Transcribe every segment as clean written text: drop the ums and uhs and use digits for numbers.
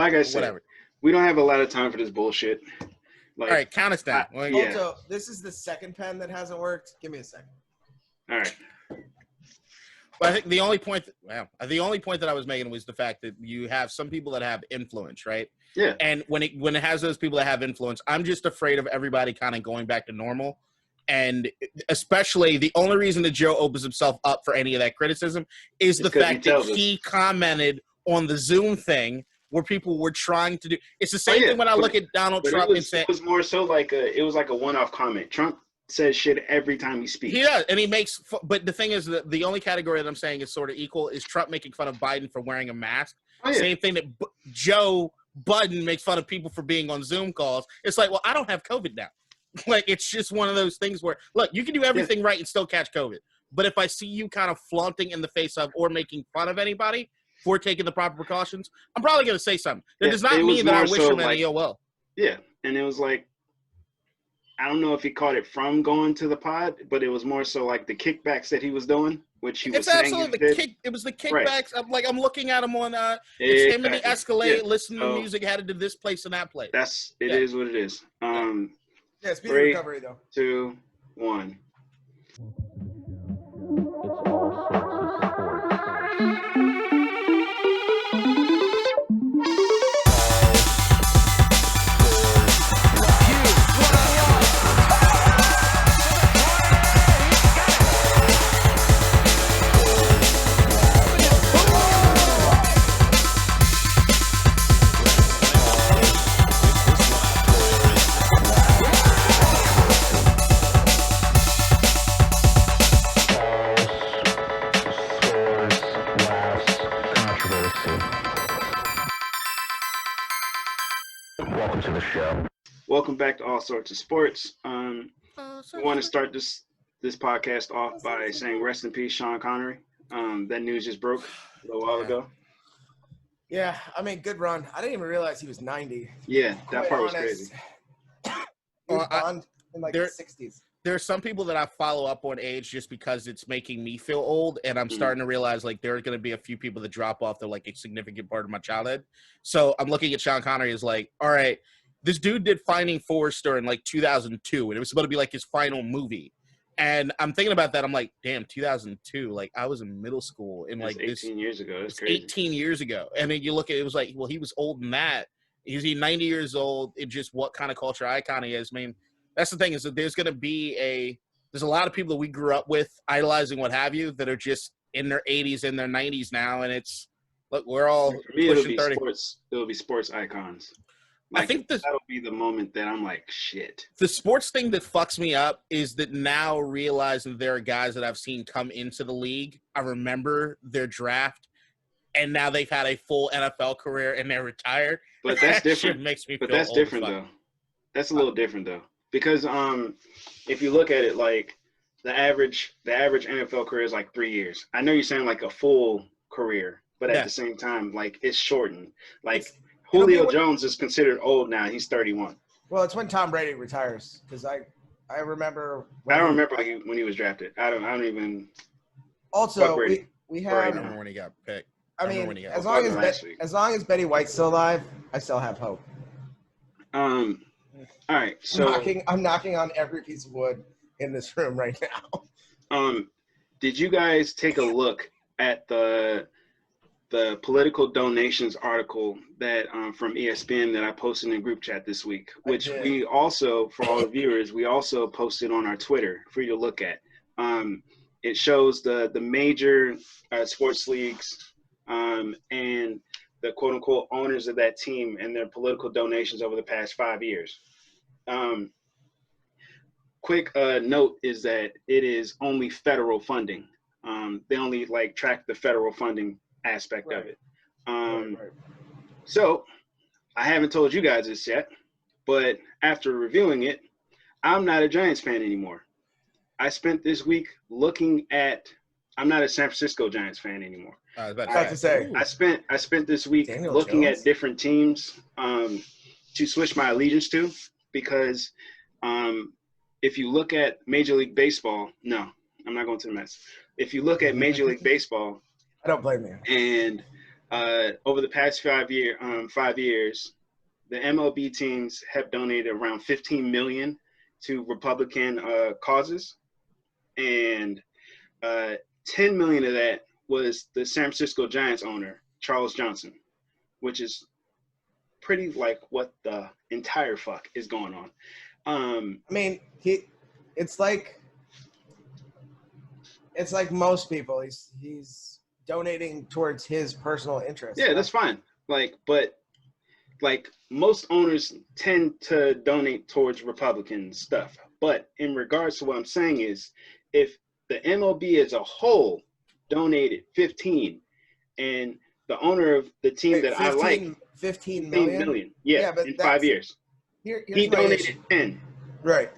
like I said, whatever. We don't have a lot of time for this bullshit. Like, all right, count us down. Yeah. Also, this is the second pen that hasn't worked. Give me a second. All right. But I think the only point that I was making was the fact that you have some people that have influence, right? Yeah. And when it has those people that have influence, I'm just afraid of everybody kind of going back to normal. And especially the only reason that Joe opens himself up for any of that criticism is the fact that he commented on the Zoom thing where people were trying to do. It's the same thing when I look at Donald Trump and say it was more so like it was like a one-off comment. Trump says shit every time he speaks. He does, and he makes. But the thing is, that the only category that I'm saying is sort of equal is Trump making fun of Biden for wearing a mask. Oh, yeah. Same thing that Joe Budden makes fun of people for being on Zoom calls. It's like, well, I don't have COVID now. Like, it's just one of those things where, look, you can do everything right and still catch COVID. But if I see you kind of flaunting in the face of or making fun of anybody for taking the proper precautions, I'm probably going to say something. That does not mean that I wish him any ill will. Yeah, and it was like, I don't know if he caught it from going to the pod, but it was more so like the kickbacks that he was doing, which he was saying. It's absolutely it was the kickbacks. Right. I'm looking at him on it's him in the Escalade, listening to music, headed to this place and that place. It is what it is. Yeah, speed of recovery though. 2, 1. Welcome back to All Sorts of Sports. We want to start this podcast off by saying rest in peace, Sean Connery. That news just broke a little while ago. Yeah, I mean, good run. I didn't even realize he was 90. Yeah, that part was crazy. He was Bond in like the 60s. There are some people that I follow up on age just because it's making me feel old, and I'm starting to realize like there are going to be a few people that drop off. They're like a significant part of my childhood. So I'm looking at Sean Connery as like, all right, this dude did Finding Forrester in like 2002, and it was supposed to be like his final movie. And I'm thinking about that. I'm like, damn, 2002. Like I was in middle school, and like 18 years ago. That's crazy. 18 years ago. And then you look at it was like, well, he was old in that. Is he 90 years old? It just what kind of culture icon he is. I mean, that's the thing is that there's going to be there's a lot of people that we grew up with idolizing, what have you, that are just in their 80s and their 90s now, and it's look, we're all for me, pushing 30. It'll be sports icons. Like, I think that'll be the moment that I'm like, shit. The sports thing that fucks me up is that now realizing there are guys that I've seen come into the league. I remember their draft, and now they've had a full NFL career and they're retired. But that's different. Makes me but feel that's old different though. That's a little different though, because if you look at it, like the average NFL career is like 3 years. I know you're saying like a full career, but at the same time, like it's shortened. Like Julio Jones is considered old now. He's 31. Well, it's when Tom Brady retires, because I remember. I don't remember when he was drafted. I don't even. Also, we have. I remember when he got picked. I mean, as long as Betty White's still alive, I still have hope. All right. So I'm knocking on every piece of wood in this room right now. Did you guys take a look at the political donations article that from ESPN that I posted in the group chat this week, which we also, for all the viewers, we also posted on our Twitter for you to look at. It shows the major sports leagues and the quote unquote owners of that team and their political donations over the past 5 years. Quick note is that it is only federal funding. They only track the federal funding aspect of it. So I haven't told you guys this yet, but after reviewing it, I'm not a Giants fan anymore. I spent this week looking at. I'm not a San Francisco Giants fan anymore. I was about to say. I spent this week looking at different teams to switch my allegiance to, because if you look at Major League Baseball, no, I'm not going to the Mets. If you look at Major League Baseball, I don't blame you. And over the past 5 years, the MLB teams have donated around $15 million to Republican causes, and $10 million of that was the San Francisco Giants owner, Charles Johnson, which is pretty like what the entire fuck is going on. I mean, it's like most people. He's donating towards his personal interest. Yeah, that's fine. But most owners tend to donate towards Republican stuff. But in regards to what I'm saying is, if the MLB as a whole donated 15, and the owner of the team that 15, I like, 15 million? Yeah, but in 5 years. He donated 10. Right.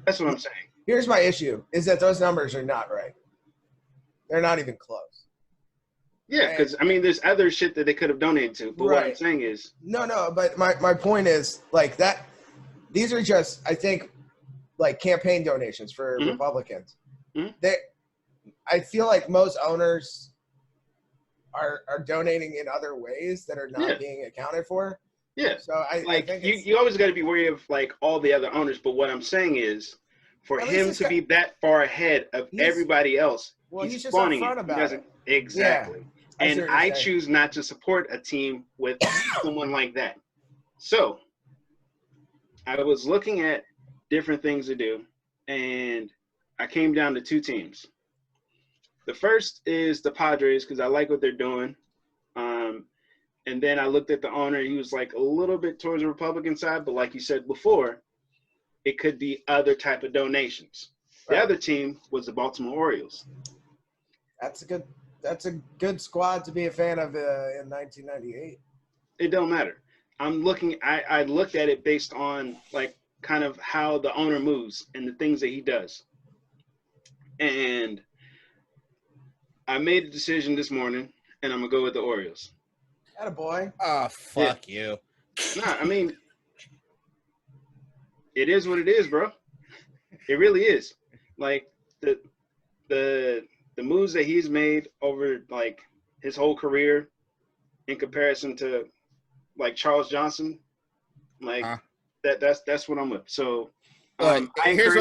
That's what I'm saying. Here's my issue, is that those numbers are not right. They're not even close. Yeah, because, I mean, there's other shit that they could have donated to. But what I'm saying is. No, but my point is, like, that these are just, I think, like, campaign donations for Republicans. Mm-hmm. I feel like most owners are donating in other ways that are not being accounted for. Yeah. So I think you always got to be wary of, like, all the other owners. But what I'm saying is, for him to be that far ahead of everybody else, he's just upfront about it. Exactly. Yeah. And I choose not to support a team with someone like that. So I was looking at different things to do, and I came down to two teams. The first is the Padres, because I like what they're doing. And then I looked at the owner. He was like a little bit towards the Republican side, but like you said before, it could be other type of donations. The other team was the Baltimore Orioles. That's a good squad to be a fan of in 1998. It don't matter. I looked at it based on, like, kind of how the owner moves and the things that he does. And I made a decision this morning, and I'm going to go with the Orioles. Attaboy. Oh, fuck you. Nah, I mean, it is what it is, bro. It really is. Like, the moves that he's made over, like, his whole career in comparison to, like, Charles Johnson, like, that's what I'm with. So here's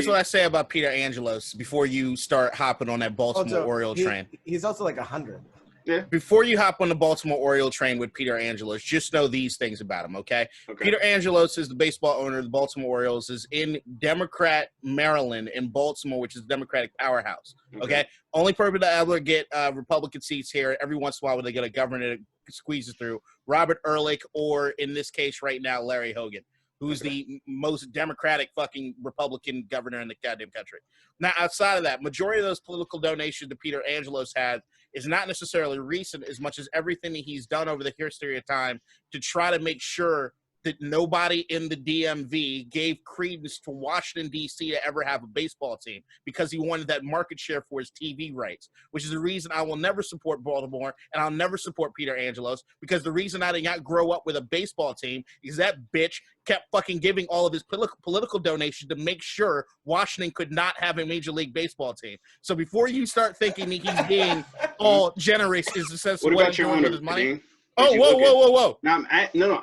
what I say about Peter Angelos before you start hopping on that Baltimore Oriole train. He's also like 100. Yeah. Before you hop on the Baltimore Oriole train with Peter Angelos, just know these things about him, okay? Peter Angelos is the baseball owner of the Baltimore Orioles, is in Democrat Maryland in Baltimore, which is a Democratic powerhouse, okay? Only person to ever get Republican seats here, every once in a while when they get a governor that squeezes through, Robert Ehrlich, or in this case right now, Larry Hogan, who's the most Democratic fucking Republican governor in the goddamn country. Now, outside of that, majority of those political donations that Peter Angelos had is not necessarily recent as much as everything that he's done over the history of time to try to make sure that nobody in the DMV gave credence to Washington, D.C. to ever have a baseball team because he wanted that market share for his TV rights, which is the reason I will never support Baltimore and I'll never support Peter Angelos, because the reason I did not grow up with a baseball team is that bitch kept fucking giving all of his political donations to make sure Washington could not have a Major League Baseball team. So before you start thinking that he's being all generous is the sense of what he's doing with his money. Oh, whoa. No,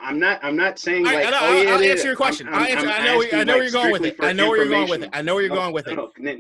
I'm not saying like, I'll answer your question. I know where you're going with it. I know where you're going with it.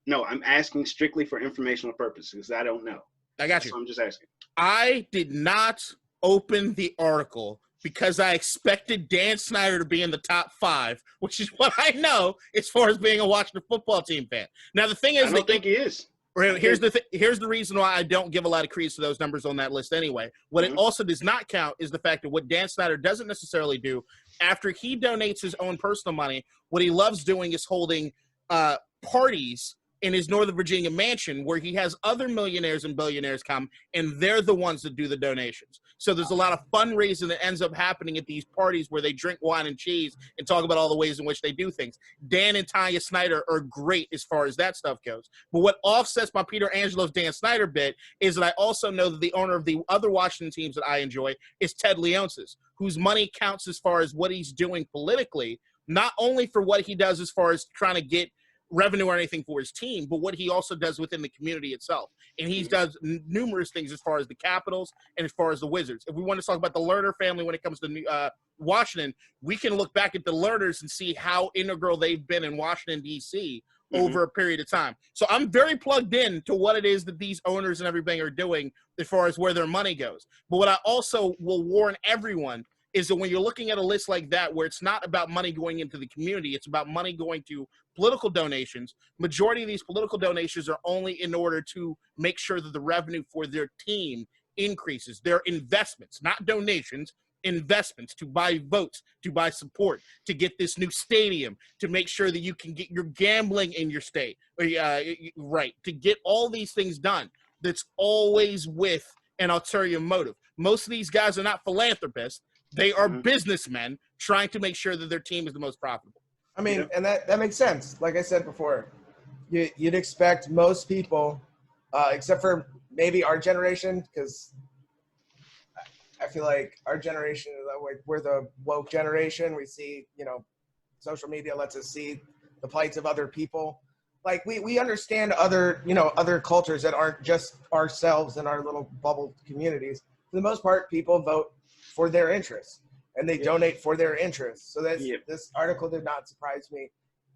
No, I'm asking strictly for informational purposes because I don't know. I got you. So I'm just asking. I did not open the article because I expected Dan Snyder to be in the top 5, which is what I know as far as being a Washington football team fan. Now, the thing is, I don't think he is. Here's the reason why I don't give a lot of credence to those numbers on that list anyway. What it also does not count is the fact that what Dan Snyder doesn't necessarily do after he donates his own personal money, what he loves doing is holding parties in his Northern Virginia mansion where he has other millionaires and billionaires come, and they're the ones that do the donations. So there's a lot of fundraising that ends up happening at these parties where they drink wine and cheese and talk about all the ways in which they do things. Dan and Tanya Snyder are great as far as that stuff goes. But what offsets my Peter Angelos Dan Snyder bit is that I also know that the owner of the other Washington teams that I enjoy is Ted Leonsis, whose money counts as far as what he's doing politically, not only for what he does as far as trying to get revenue or anything for his team, but what he also does within the community itself. And he does numerous things as far as the Capitals and as far as the Wizards. If we want to talk about the Lerner family when it comes to Washington, we can look back at the Lerners and see how integral they've been in Washington, D.C. over a period of time. So I'm very plugged in to what it is that these owners and everything are doing as far as where their money goes. But what I also will warn everyone is that when you're looking at a list like that, where it's not about money going into the community, it's about money going to political donations. Majority of these political donations are only in order to make sure that the revenue for their team increases. They're investments, not donations, investments to buy votes, to buy support, to get this new stadium, to make sure that you can get your gambling in your state, right, to get all these things done. That's always with an ulterior motive. Most of these guys are not philanthropists. They are businessmen trying to make sure that their team is the most profitable. I mean, and that makes sense. Like I said before, you'd expect most people, except for maybe our generation, because I feel like our generation, like we're the woke generation. We see, social media lets us see the plights of other people. Like we understand other cultures that aren't just ourselves and our little bubble communities. For the most part, people vote for their interests and they donate for their interests. So this article did not surprise me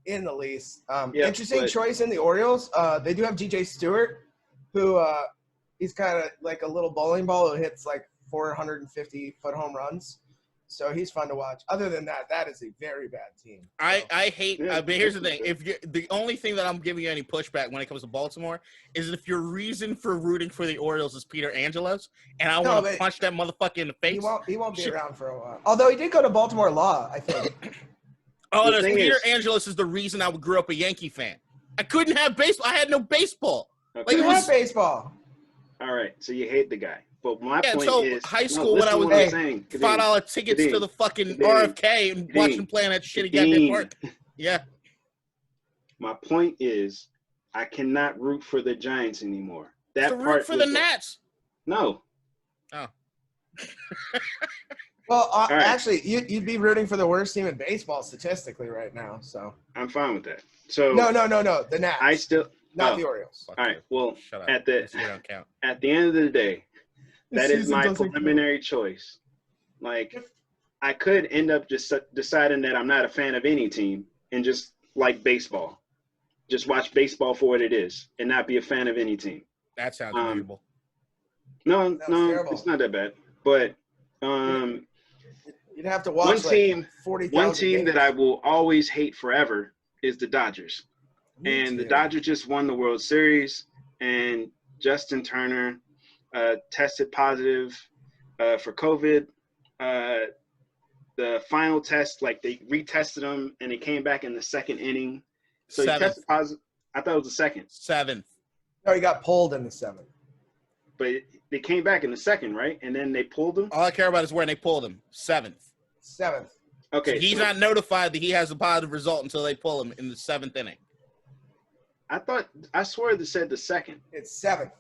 in the least. Interesting choice in the Orioles. They do have DJ Stewart, who he's kind of like a little bowling ball who hits like 450-foot home runs. So he's fun to watch. Other than that, that is a very bad team. So. I hate but here's the thing. If the only thing that I'm giving you any pushback when it comes to Baltimore is if your reason for rooting for the Orioles is Peter Angelos, and I want to punch that motherfucker in the face. He won't be around for a while. Although he did go to Baltimore Law, I think. Peter Angelos is the reason I grew up a Yankee fan. I couldn't have baseball. I had no baseball. Okay. Like, baseball. All right, so you hate the guy. But my point is, high school when I was $5 tickets to the fucking RFK and watching playing that shitty goddamn park. Yeah. My point is, I cannot root for the Giants anymore. That to root for the Nats. No. Oh. Well, actually, you'd be rooting for the worst team in baseball statistically right now. So I'm fine with that. So no, the Nats. I still not the Orioles. All right. Well, at the end of the day. That is my preliminary choice. Like, I could end up just deciding that I'm not a fan of any team and just like baseball. Just watch baseball for what it is and not be a fan of any team. That sounds terrible. No, it's not that bad. But you'd have to watch one team that I will always hate forever is the Dodgers. The Dodgers just won the World Series, and Justin Turner tested positive for COVID. The final test, like they retested him and he came back in the second inning. So he tested positive. I thought it was the second. Seventh. No, he got pulled in the seventh. But they came back in the second, right? And then they pulled him? All I care about is when they pulled him. Seventh. Okay. So he's not notified that he has a positive result until they pull him in the seventh inning. I swear they said the second. It's seventh.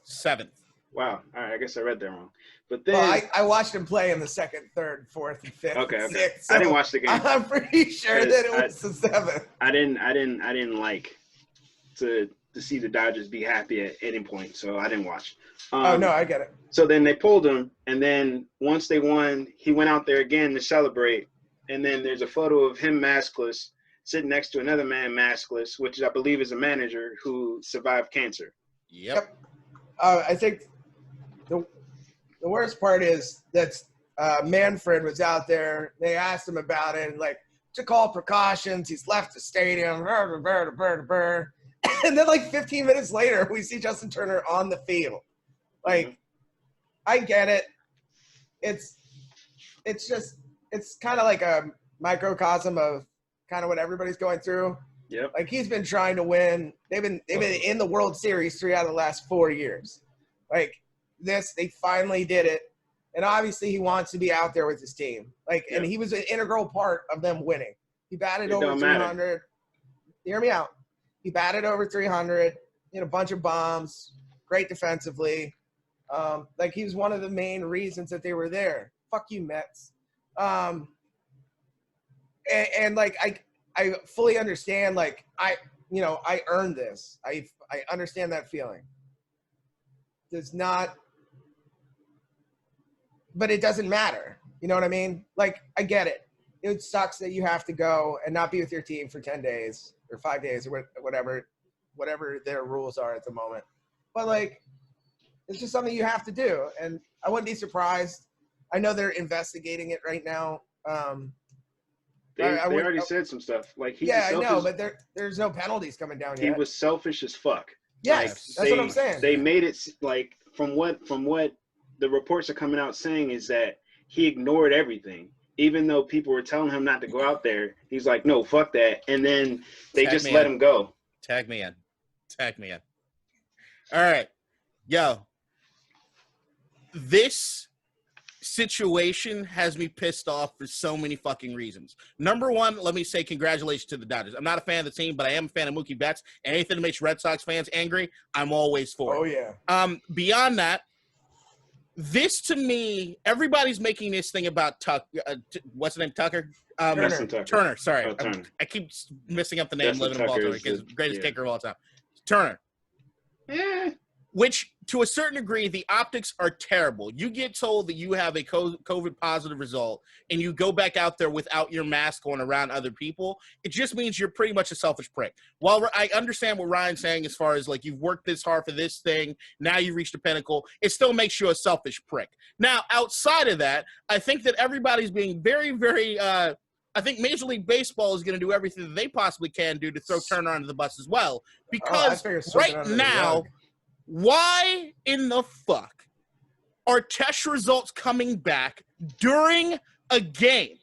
Wow. All right. I guess I read that wrong. But then I watched him play in the second, third, fourth, and fifth. Okay. Sixth, so I didn't watch the game. I'm pretty sure that it was the seventh. I didn't like to see the Dodgers be happy at any point, so I didn't watch. No, I get it. So then they pulled him, and then once they won, he went out there again to celebrate. And then there's a photo of him maskless, sitting next to another man maskless, which I believe is a manager who survived cancer. Yep. I think the worst part is that Manfred was out there. They asked him about it, and took all precautions. He's left the stadium. And then 15 minutes later, we see Justin Turner on the field. I get it. It's kind of like a microcosm of kind of what everybody's going through. Yep. He's been trying to win. They've been in the World Series 3 out of the last 4 years. They finally did it. And obviously he wants to be out there with his team. And he was an integral part of them winning. He batted over 300. Hear me out. He batted over 300, hit a bunch of bombs, great defensively. He was one of the main reasons that they were there. Fuck you, Mets. I fully understand. I earned this. I understand that feeling. Does not, but it doesn't matter. You know what I mean? Like, I get it. It sucks that you have to go and not be with your team for 10 days or 5 days or whatever their rules are at the moment. But, like, it's just something you have to do. And I wouldn't be surprised. I know they're investigating it right now. They already said some stuff. Like, I know, but there's no penalties coming down yet. He was selfish as fuck. Yes, that's what I'm saying. They made it like from what the reports are coming out saying is that he ignored everything. Even though people were telling him not to go out there, he's like, no, fuck that. And then they just let him go. Tag me in. All right. Yo, this situation has me pissed off for so many fucking reasons. Number one, let me say congratulations to the Dodgers. I'm not a fan of the team, but I am a fan of Mookie Betts. And anything that makes Red Sox fans angry, I'm always for it. Oh, yeah. Beyond that, this to me, everybody's making this thing about what's the name? Tucker? Turner. Sorry. Oh, Turner. I keep messing up the name. Justin Living in Baltimore. He's the greatest kicker of all time. Turner. Yeah. Which, to a certain degree, the optics are terrible. You get told that you have a COVID positive result and you go back out there without your mask on around other people. It just means you're pretty much a selfish prick. While I understand what Ryan's saying as far as, like, you've worked this hard for this thing, now you reached the pinnacle, it still makes you a selfish prick. Now, outside of that, I think that everybody's being very, very I think Major League Baseball is going to do everything that they possibly can do to throw Turner under the bus as well. Because right now, why in the fuck are test results coming back during a game?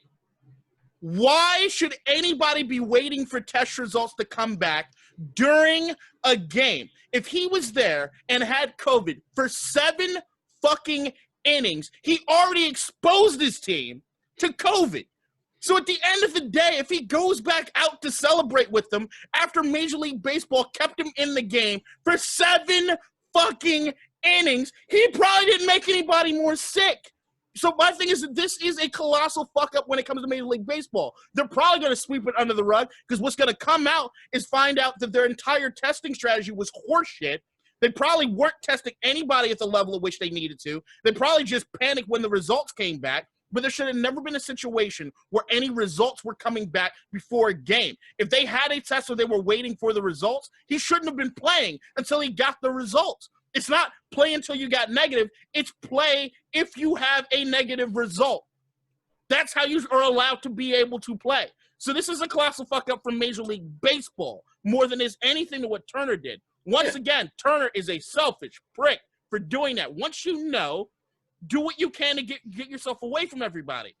Why should anybody be waiting for test results to come back during a game? If he was there and had COVID for 7 fucking innings, he already exposed his team to COVID. So at the end of the day, if he goes back out to celebrate with them after Major League Baseball kept him in the game for 7 fucking innings, he probably didn't make anybody more sick. So my thing is that this is a colossal fuck up when it comes to Major League Baseball. They're probably going to sweep it under the rug because what's going to come out is find out that their entire testing strategy was horseshit. They probably weren't testing anybody at the level at which they needed to. They probably just panicked when the results came back. But there should have never been a situation where any results were coming back before a game. If they had a test or they were waiting for the results, he shouldn't have been playing until he got the results. It's not play until you got negative. It's play if you have a negative result. That's how you are allowed to be able to play. So this is a colossal fuck up from Major League Baseball more than is anything to what Turner did. Once again, Turner is a selfish prick for doing that. Once you know, do what you can to get yourself away from everybody.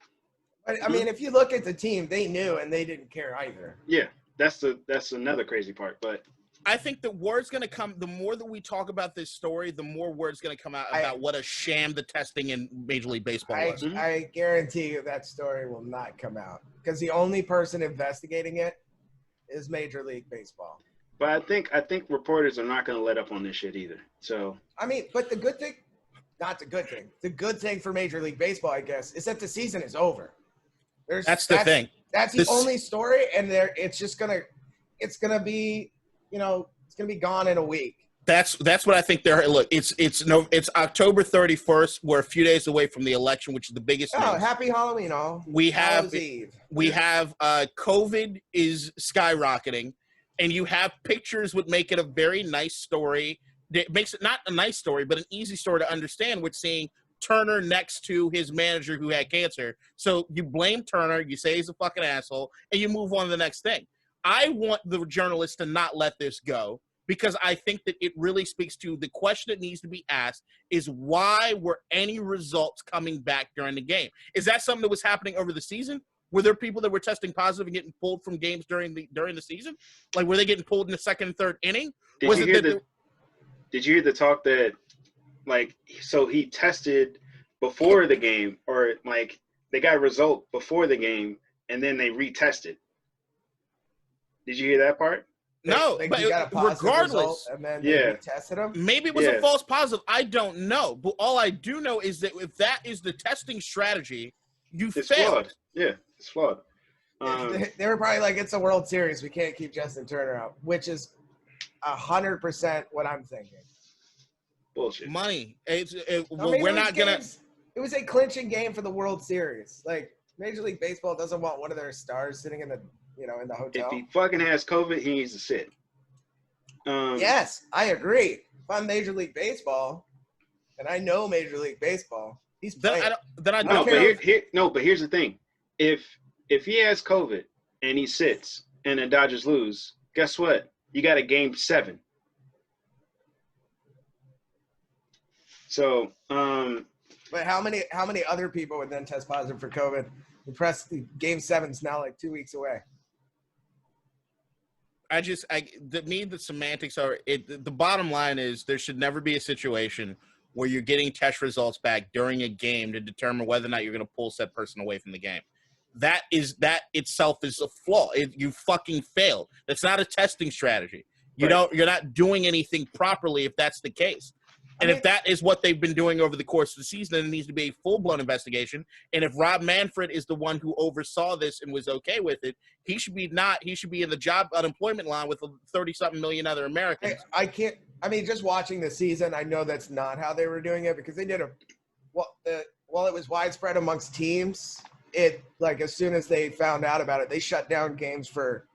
I mean, if you look at the team, they knew and they didn't care either. Yeah, that's another crazy part. But I think the word's going to come, the more that we talk about this story, the more word's going to come out about what a sham the testing in Major League Baseball was. I guarantee you that story will not come out because the only person investigating it is Major League Baseball. But I think reporters are not going to let up on this shit either. So I mean, but the good thing, not the good thing. The good thing for Major League Baseball, I guess, is that the season is over. That's the thing. That's the only story, and it's gonna be, it's gonna be gone in a week. That's what I think. Look, it's October 31st. We're a few days away from the election, which is the biggest. Oh, happy Halloween, all. We have Eve. We have COVID is skyrocketing, and you have pictures would make it a very nice story. It makes it not a nice story, but an easy story to understand with seeing Turner next to his manager who had cancer. So you blame Turner, you say he's a fucking asshole, and you move on to the next thing. I want the journalists to not let this go because I think that it really speaks to the question that needs to be asked is why were any results coming back during the game? Is that something that was happening over the season? Were there people that were testing positive and getting pulled from games during the season? Like, were they getting pulled in the second and third inning? Did you hear the talk that, like, so he tested before the game, or like they got a result before the game and then they retested? Did you hear that part? No, but regardless, and then they tested him. Maybe it was a false positive. I don't know, but all I do know is that if that is the testing strategy, it's failed. Flawed. Yeah, it's flawed. They were probably like, it's a World Series. We can't keep Justin Turner out, which is 100% what I'm thinking. Bullshit. Money. We're not going to. It was a clinching game for the World Series. Like, Major League Baseball doesn't want one of their stars sitting in the hotel. If he fucking has COVID, he needs to sit. Yes, I agree. If I'm Major League Baseball, and I know Major League Baseball, he's playing. But here's the thing: if he has COVID and he sits and the Dodgers lose, guess what? You got a game 7. So, but how many other people would then test positive for COVID? The game 7's now like 2 weeks away. The semantics are it. The bottom line is there should never be a situation where you're getting test results back during a game to determine whether or not you're going to pull said person away from the game. That itself is a flaw. You fucking failed. That's not a testing strategy. You're not doing anything properly if that's the case. And if that is what they've been doing over the course of the season, then it needs to be a full-blown investigation. And if Rob Manfred is the one who oversaw this and was okay with it, he should be in the job unemployment line with 30-something million other Americans. Just watching the season, I know that's not how they were doing it because they did while it was widespread amongst teams, as soon as they found out about it, they shut down games for,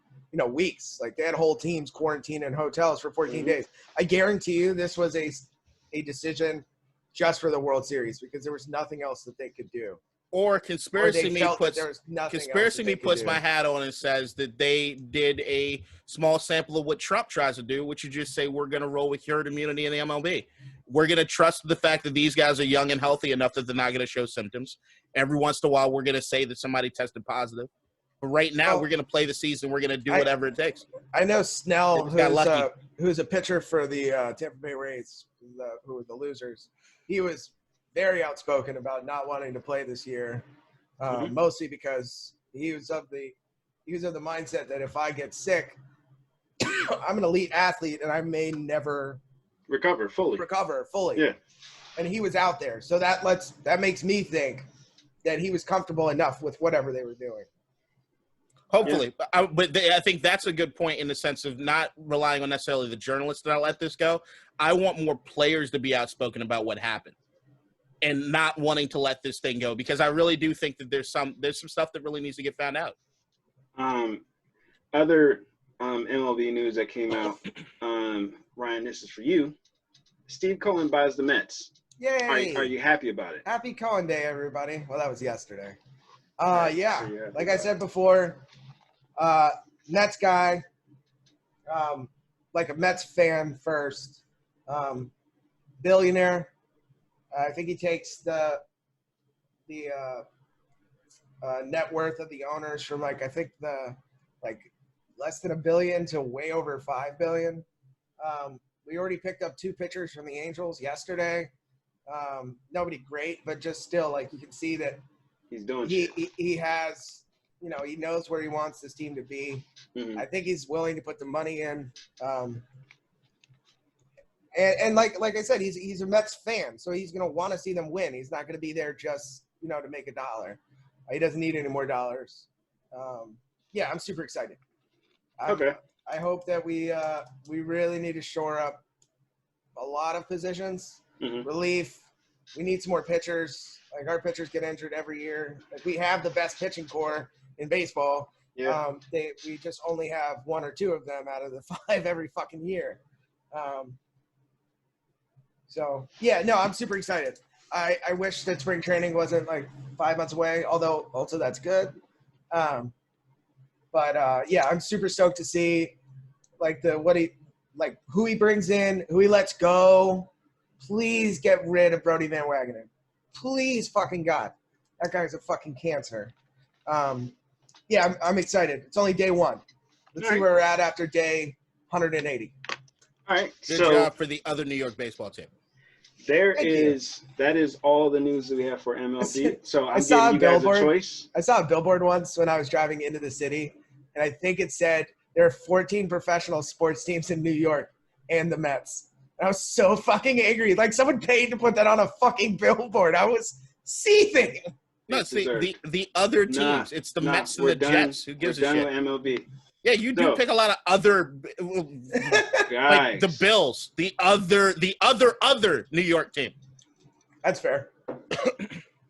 weeks. Like they had whole teams quarantined in hotels for 14 days. I guarantee you this was a decision just for the World Series because there was nothing else that they could do. Or conspiracy me puts my hat on and says that they did a small sample of what Trump tries to do, which is just say we're going to roll with herd immunity in the MLB. We're going to trust the fact that these guys are young and healthy enough that they're not going to show symptoms. Every once in a while, we're going to say that somebody tested positive. But right now, we're going to play the season. We're going to do whatever it takes. I know Snell, who's a pitcher for the Tampa Bay Rays, who were the losers. He was very outspoken about not wanting to play this year, mostly because he was of the mindset that if I get sick, I'm an elite athlete and I may never recover fully. Yeah. And he was out there, so that makes me think that he was comfortable enough with whatever they were doing. Hopefully. Yeah. I think that's a good point in the sense of not relying on necessarily the journalists that let this go. I want more players to be outspoken about what happened and not wanting to let this thing go because I really do think that there's some stuff that really needs to get found out. Other MLB news that came out, Ryan, this is for you. Steve Cohen buys the Mets. Yay! Are you happy about it? Happy Cohen Day, everybody. Well, that was yesterday. Yeah, like I said before, Mets guy, like a Mets fan first, billionaire. I think he takes the net worth of the owners from less than $1 billion to way over $5 billion. We already picked up 2 pitchers from the Angels yesterday. Nobody great, but just still, you can see that he's doing he has, he knows where he wants this team to be. Mm-hmm. I think he's willing to put the money in. And like I said, he's a Mets fan, so he's going to want to see them win. He's not going to be there just, to make a dollar. He doesn't need any more dollars. Yeah, I'm super excited. Okay. I hope that we really need to shore up a lot of positions. Mm-hmm. Relief. We need some more pitchers. Our pitchers get injured every year. We have the best pitching core in baseball. Yeah. We just only have 1 or 2 of them out of the 5 every fucking year. So, yeah, no, I'm super excited. I wish that spring training wasn't 5 months away, although also that's good. But yeah, I'm super stoked to see who he brings in, who he lets go. Please get rid of Brody Van Wagenen. Please, fucking God. That guy's a fucking cancer. Yeah, I'm excited. It's only day 1. Let's see where we're at after day 180. All right. Good job for the other New York baseball team. That is all the news that we have for MLB. So I'm giving you guys a choice. I saw a billboard once when I was driving into the city, and I think it said there are 14 professional sports teams in New York and the Mets. And I was so fucking angry. Someone paid to put that on a fucking billboard. I was seething. No, it's the other teams. It's the Mets and the Jets. Who gives a shit? We're done with MLB. Yeah, you do pick a lot of other guys. Like the Bills, the other New York team. That's fair.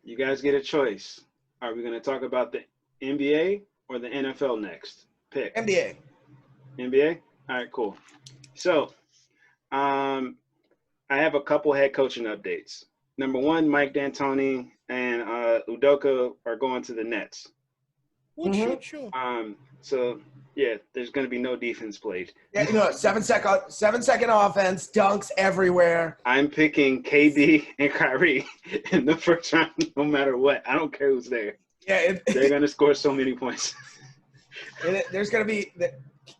You guys get a choice. Are we going to talk about the NBA or the NFL next? Pick. NBA. NBA? All right, cool. So, I have a couple head coaching updates. Number one, Mike D'Antoni and Udoka are going to the Nets. Sure. So yeah, there's going to be no defense played. Yeah, 7 second offense, dunks everywhere. I'm picking KD and Kyrie in the first round, no matter what. I don't care who's there. Yeah, they're going to score so many points. There's going to be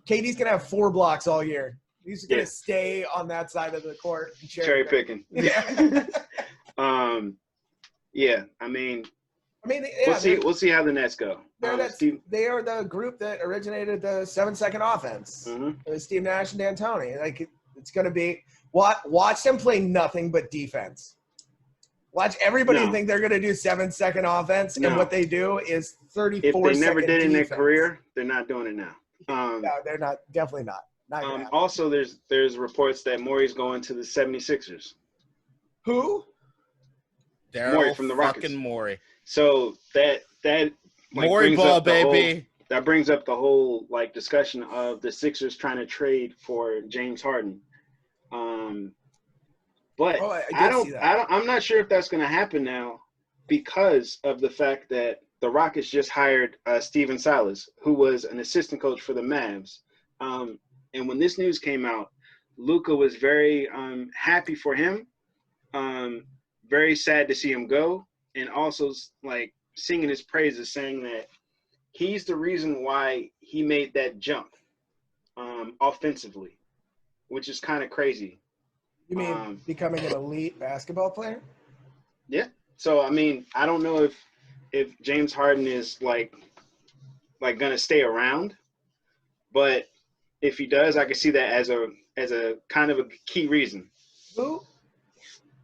KD's going to have 4 blocks all year. He's going to stay on that side of the court. And cherry picking. Yeah. Yeah, I mean, yeah, we'll see how the Nets go. They are the group that originated the 7 second offense. Steve Nash and D'Antoni. Like it's going to be watch them play nothing but defense. Watch everybody think they're going to do 7 second offense, and what they do is 34. If they never did in their career, they're not doing it now. No, they're not. Definitely not. Also, there's reports that Morey's going to the 76ers. Who? Daryl Morey from the Rockets. Fucking Morey. So that Morey ball, baby. That brings up the whole discussion of the Sixers trying to trade for James Harden. But I'm not sure if that's going to happen now because of the fact that the Rockets just hired Steven Silas, who was an assistant coach for the Mavs. And when this news came out, Luka was very happy for him. Very sad to see him go, and also singing his praises, saying that he's the reason why he made that jump offensively, which is kind of crazy. You mean becoming an elite basketball player? Yeah. So I mean, I don't know if James Harden is gonna stay around, but if he does, I can see that as a kind of a key reason.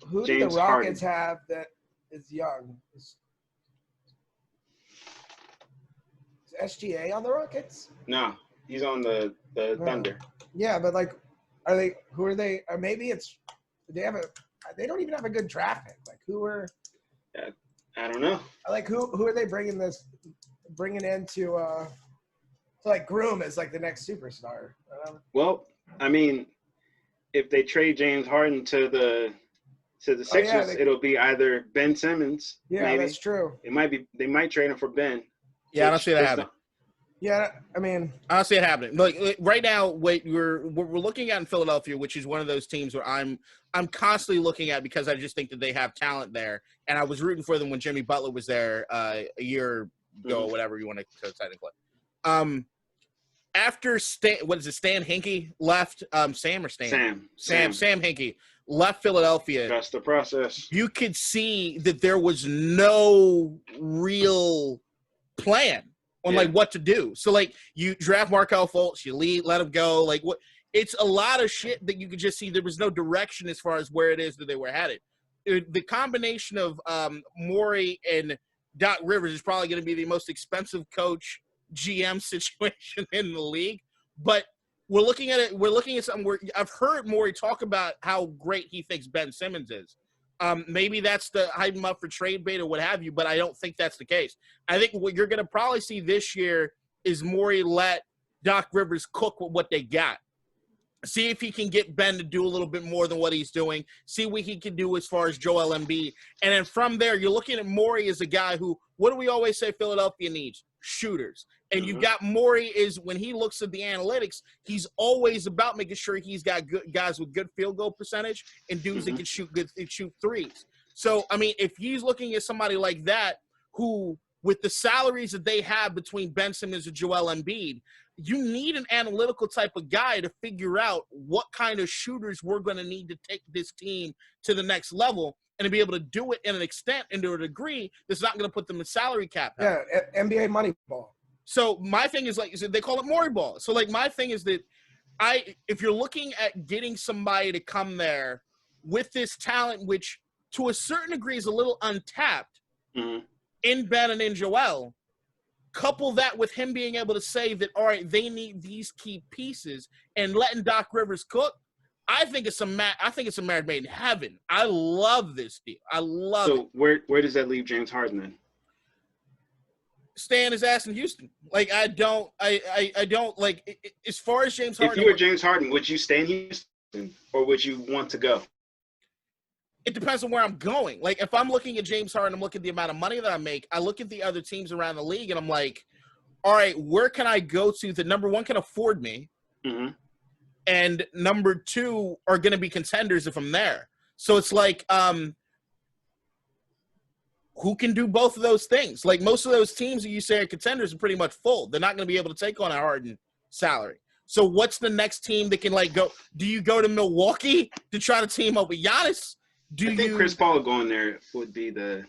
Who do the Rockets have that is young? Is SGA on the Rockets? No, he's on the Thunder. Yeah, but who are they? Or maybe they don't even have a good draft pick. Who are? I don't know. Who are they bringing in to groom as the next superstar? Well, I mean, if they trade James Harden to the Sixers, it'll be either Ben Simmons. Yeah, maybe. That's true. They might trade him for Ben. Yeah, I don't see that happening. Yeah, I mean, I don't see it happening. Right now, we're looking at in Philadelphia, which is one of those teams where I'm constantly looking at because I just think that they have talent there, and I was rooting for them when Jimmy Butler was there a year ago, or whatever you want to technically. After Stan Hinkie left, Sam Hinkie left Philadelphia. That's the process. You could see that there was no real plan on what to do. So you draft Markelle Fultz, you let him go. It's a lot of shit that you could just see. There was no direction as far as where it is that they were headed. The combination of Morey and Doc Rivers is probably going to be the most expensive coach GM situation in the league, but we're looking at something where I've heard Morey talk about how great he thinks Ben Simmons is. Maybe that's the hype him up for trade bait or what have you, but I don't think that's the case. I think what you're going to probably see this year is Morey let Doc Rivers cook with what they got. See if he can get Ben to do a little bit more than what he's doing. See what he can do as far as Joel Embiid. And then from there, you're looking at Morey as a guy who, what do we always say Philadelphia needs? Shooters. And you got Morey is when he looks at the analytics, he's always about making sure he's got good guys with good field goal percentage and dudes that can shoot threes. So, I mean, if he's looking at somebody like that who, with the salaries that they have between Ben Simmons and Joel Embiid, you need an analytical type of guy to figure out what kind of shooters we're going to need to take this team to the next level and to be able to do it in an extent and to a degree that's not going to put them in salary cap. Yeah, NBA money ball. So my thing is they call it Morey ball. So my thing is that if you're looking at getting somebody to come there with this talent, which to a certain degree is a little untapped, in Ben and in Joel, couple that with him being able to say that, all right, they need these key pieces and letting Doc Rivers cook. I think it's a marriage made in heaven. I love this deal. I love it. So where does that leave James Harden then? Staying his ass in Houston. Like, I don't like, as far as James Harden. If you were James Harden, would you stay in Houston or would you want to go? It depends on where I'm going. Like, if I'm looking at James Harden, I'm looking at the amount of money that I make. I look at the other teams around the league and I'm like, all right, where can I go to that, number one, can afford me? Mm-hmm. And number two are going to be contenders if I'm there. So it's like, who can do both of those things? Like, most of those teams that you say are contenders are pretty much full. They're not going to be able to take on a Harden salary. So what's the next team that can, like, go? Do you go to Milwaukee to try to team up with Giannis? I think Chris Paul going there would be the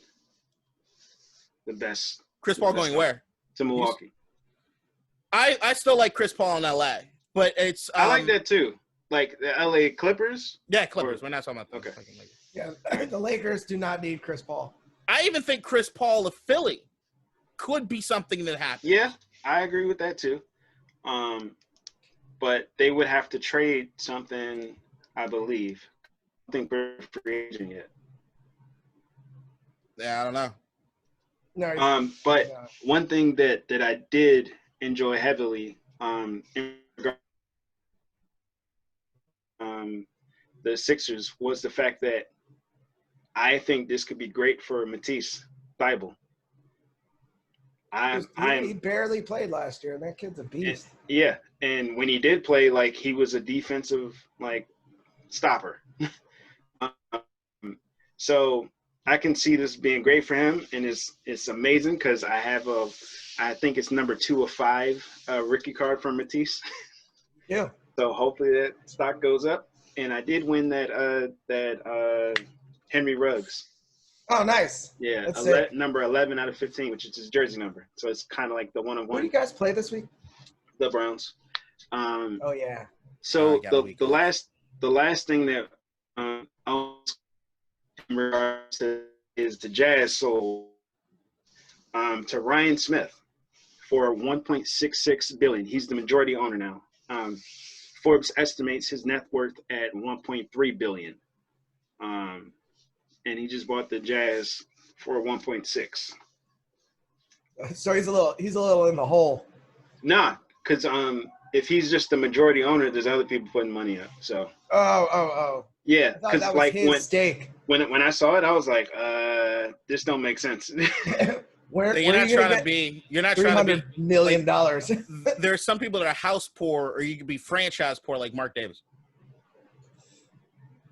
best. Chris Paul going where? To Milwaukee. I still like Chris Paul in LA, but it's I like that too. Like the LA Clippers. Yeah, Clippers. We're not talking about okay. Yeah, the Lakers do not need Chris Paul. I even think Chris Paul of Philly could be something that happens. Yeah, I agree with that too. But they would have to trade something, I believe. I don't think we're free agent yet. Yeah, I don't know. No. But one thing that I did enjoy heavily, the Sixers was the fact that I think this could be great for Matisse Thybulle. He barely played last year, and that kid's a beast. And when he did play, like, he was a defensive, like, stopper. So I can see this being great for him, and it's amazing because I think it's number 2 of 5 rookie card from Matisse. Yeah. So hopefully that stock goes up, and I did win that Henry Ruggs. Oh, nice. Yeah, number 11 out of 15, which is his jersey number. So it's kind of like the one-on-one. Who do you guys play this week? The Browns. Oh yeah. So the last thing that in regards to is the Jazz sold to Ryan Smith for $1.66 billion. He's the majority owner now. Forbes estimates his net worth at $1.3 billion. And he just bought the Jazz for 1.6. So he's a little in the hole. Nah, because if he's just the majority owner, there's other people putting money up. So. Oh. Yeah, because like his stake. When I saw it, I was like, this don't make sense. You're not trying to be $300 million. There are some people that are house poor, or you could be franchise poor, like Mark Davis.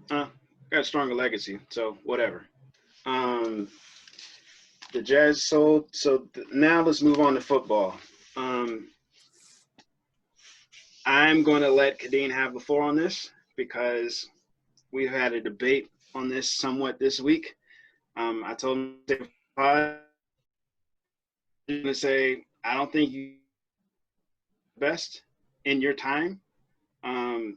Got a stronger legacy, so whatever. The Jazz sold. So now let's move on to football. I'm going to let Kadeen have the floor on this because we've had a debate on this somewhat this week. I told him to say, I don't think you best in your time. And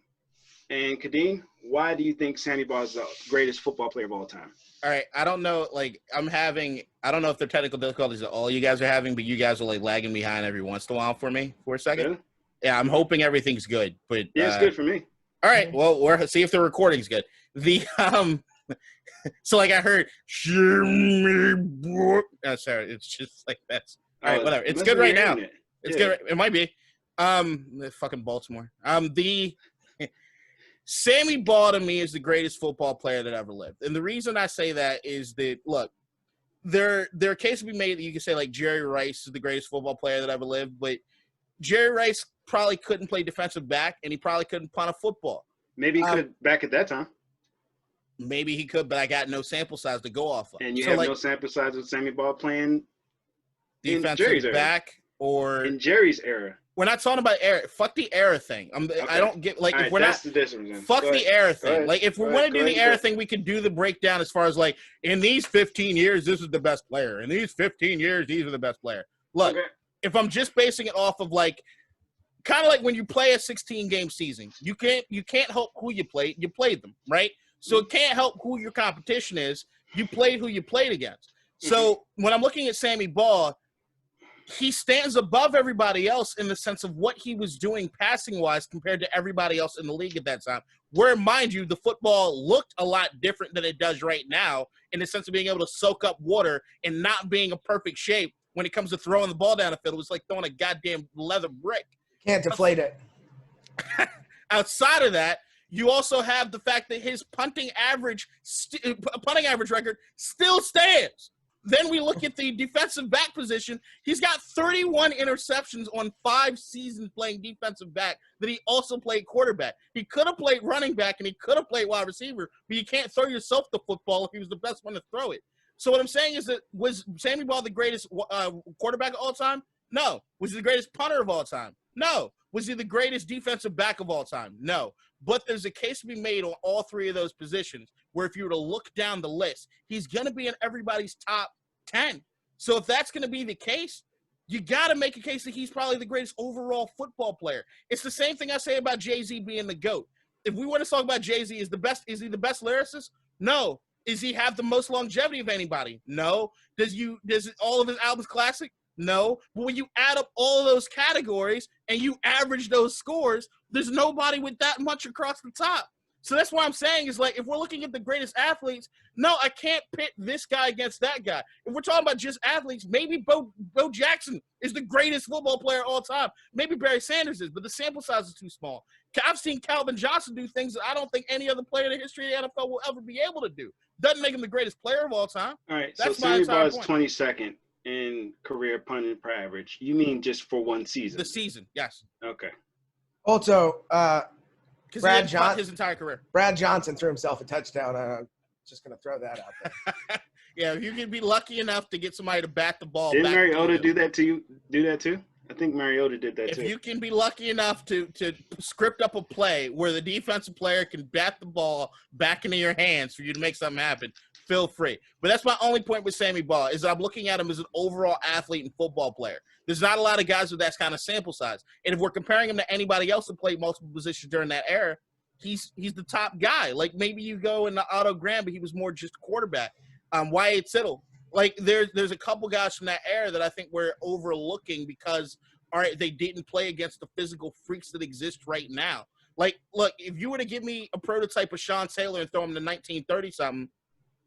Kadeen, why do you think Sammy Baugh is the greatest football player of all time? All right. I don't know. Like, I don't know if they're technical difficulties that all you guys are having, but you guys are like lagging behind every once in a while for me for a second. Really? Yeah, I'm hoping everything's good. But yeah, it's good for me. All right. Well, we'll see if the recording's good. So like I heard Sammy Baugh. Oh, sorry, it's just like that's all right, whatever. It's good right now. It's good. It might be. Fucking Baltimore. The Sammy Baugh to me is the greatest football player that ever lived. And the reason I say that is that, look, there are cases to be made that you can say, like, Jerry Rice is the greatest football player that ever lived, but Jerry Rice probably couldn't play defensive back, and he probably couldn't punt a football. Maybe he could back at that time. Maybe he could, but I got no sample size to go off of. And you have no sample size of Sammy Baugh playing defensive back or in Jerry's era. We're not talking about era. Fuck the era thing. Okay. I don't get like. If right, we're that's not. The difference. Fuck the era thing. Like if we want to do the era thing, we can do the breakdown as far as like in these 15 years, this is the best player. In these 15 years, these are the best player. Look, if I'm just basing it off of like, kind of like when you play a 16-game season, you can't help who you played. You played them, right? So it can't help who your competition is. You played who you played against. So when I'm looking at Sammy Baugh, he stands above everybody else in the sense of what he was doing passing-wise compared to everybody else in the league at that time. Where, mind you, the football looked a lot different than it does right now in the sense of being able to soak up water and not being a perfect shape when it comes to throwing the ball down the field. It was like throwing a goddamn leather brick. Can't deflate it. Outside of that, you also have the fact that his punting average record still stands. Then we look at the defensive back position. He's got 31 interceptions on 5 seasons playing defensive back that he also played quarterback. He could have played running back and he could have played wide receiver, but you can't throw yourself the football if he was the best one to throw it. So what I'm saying is that was Sammy Baugh the greatest quarterback of all time? No. Was he the greatest punter of all time? No. Was he the greatest defensive back of all time? No. But there's a case to be made on all 3 of those positions where if you were to look down the list, he's going to be in everybody's top 10. So if that's going to be the case, you got to make a case that he's probably the greatest overall football player. It's the same thing I say about Jay-Z being the GOAT. If we want to talk about Jay-Z, is he the best lyricist? No. Does he have the most longevity of anybody? No. Does all of his albums classic? No. But when you add up all of those categories and you average those scores, there's nobody with that much across the top. So that's what I'm saying is, like, if we're looking at the greatest athletes, no, I can't pit this guy against that guy. If we're talking about just athletes, maybe Bo Jackson is the greatest football player of all time. Maybe Barry Sanders is, but the sample size is too small. I've seen Calvin Johnson do things that I don't think any other player in the history of the NFL will ever be able to do. Doesn't make him the greatest player of all time. All right, that's so Sammy Baugh is 22nd in career punting per average. You mean just for one season? The season, yes. Okay. Also, Brad Johnson, his entire career. Brad Johnson threw himself a touchdown. Just going to throw that out there. Yeah, if you can be lucky enough to get somebody to bat the ball. Didn't Mariota do that to you? Do that too? I think Mariota did that too. If you can be lucky enough to script up a play where the defensive player can bat the ball back into your hands for you to make something happen, feel free. But that's my only point with Sammy Baugh is I'm looking at him as an overall athlete and football player. There's not a lot of guys with that kind of sample size. And if we're comparing him to anybody else who played multiple positions during that era, he's the top guy. Like maybe you go in the Otto Graham, but he was more just quarterback. Wyatt Sittle. Like there's a couple guys from that era that I think we're overlooking because, all right, they didn't play against the physical freaks that exist right now. Like, look, if you were to give me a prototype of Sean Taylor and throw him to 1930-something,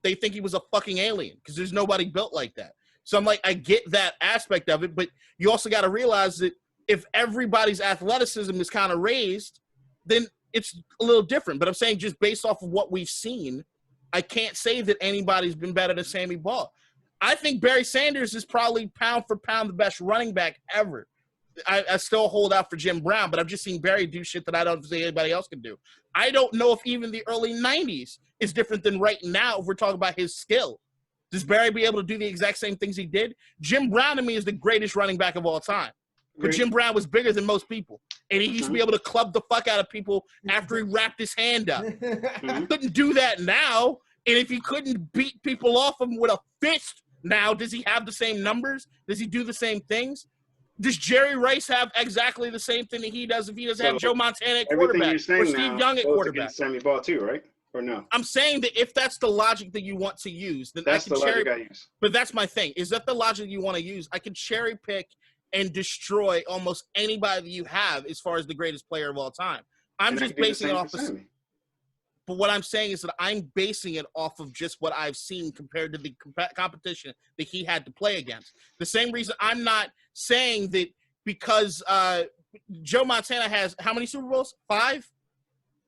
they think he was a fucking alien because there's nobody built like that. So I'm like, I get that aspect of it, but you also got to realize that if everybody's athleticism is kind of raised, then it's a little different. But I'm saying just based off of what we've seen, I can't say that anybody's been better than Sammy Baugh. I think Barry Sanders is probably pound for pound the best running back ever. I still hold out for Jim Brown, but I've just seen Barry do shit that I don't think anybody else can do. I don't know if even the early 90s is different than right now if we're talking about his skill. Does Barry be able to do the exact same things he did? Jim Brown to me is the greatest running back of all time. But Jim Brown was bigger than most people. And he used to be able to club the fuck out of people after he wrapped his hand up. He couldn't do that now. And if he couldn't beat people off him with a fist now, does he have the same numbers? Does he do the same things? Does Jerry Rice have exactly the same thing that he does if he doesn't have Joe Montana at quarterback or Steve Young at quarterback? Sammy Baugh too, right? Or no? I'm saying that if that's the logic that you want to use, then that's I can the logic I use. But that's my thing. Is that the logic you want to use? I can cherry pick and destroy almost anybody that you have as far as the greatest player of all time. I'm just basing it off of – but what I'm saying is that I'm basing it off of just what I've seen compared to the competition that he had to play against. The same reason I'm not saying that because Joe Montana has how many Super Bowls? 5?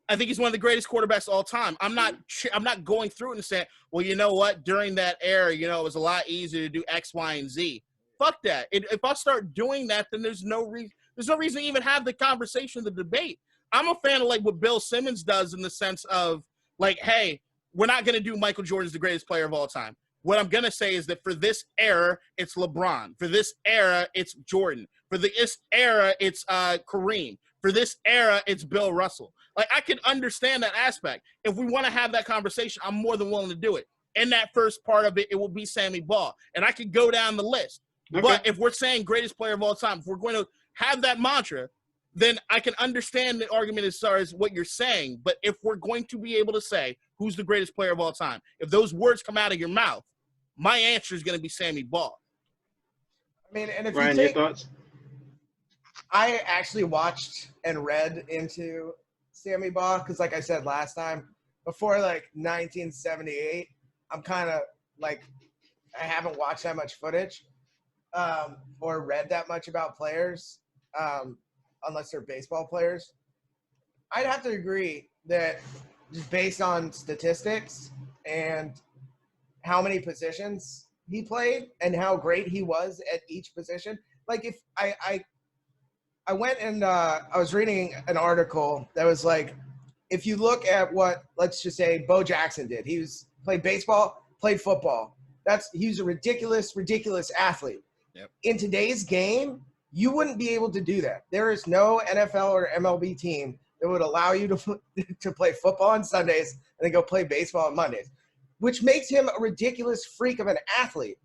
I think he's one of the greatest quarterbacks of all time. I'm not going through it and saying, well, you know what? During that era, you know, it was a lot easier to do X, Y, and Z. Fuck that. If I start doing that, then there's no reason to even have the conversation, the debate. I'm a fan of like what Bill Simmons does in the sense of like, hey, we're not going to do Michael Jordan's the greatest player of all time. What I'm going to say is that for this era, it's LeBron. For this era, it's Jordan. For this era, it's Kareem. For this era, it's Bill Russell. Like, I can understand that aspect. If we want to have that conversation, I'm more than willing to do it. In that first part of it, it will be Sammy Baugh. And I could go down the list. Okay. But if we're saying greatest player of all time, if we're going to have that mantra, then I can understand the argument as far as what you're saying. But if we're going to be able to say who's the greatest player of all time, if those words come out of your mouth, my answer is going to be Sammy Baugh. I mean, and if Ryan, you your thoughts? I actually watched and read into Sammy Baugh because, like I said last time, before like 1978, I'm kind of like I haven't watched that much footage or read that much about players unless they're baseball players. I'd have to agree that just based on statistics and how many positions he played and how great he was at each position. Like if I went and I was reading an article that was like, if you look at what, let's just say Bo Jackson did, he played baseball, played football. He was a ridiculous athlete. Yep. In today's game, you wouldn't be able to do that. There is no NFL or MLB team that would allow you to play football on Sundays and then go play baseball on Mondays, which makes him a ridiculous freak of an athlete.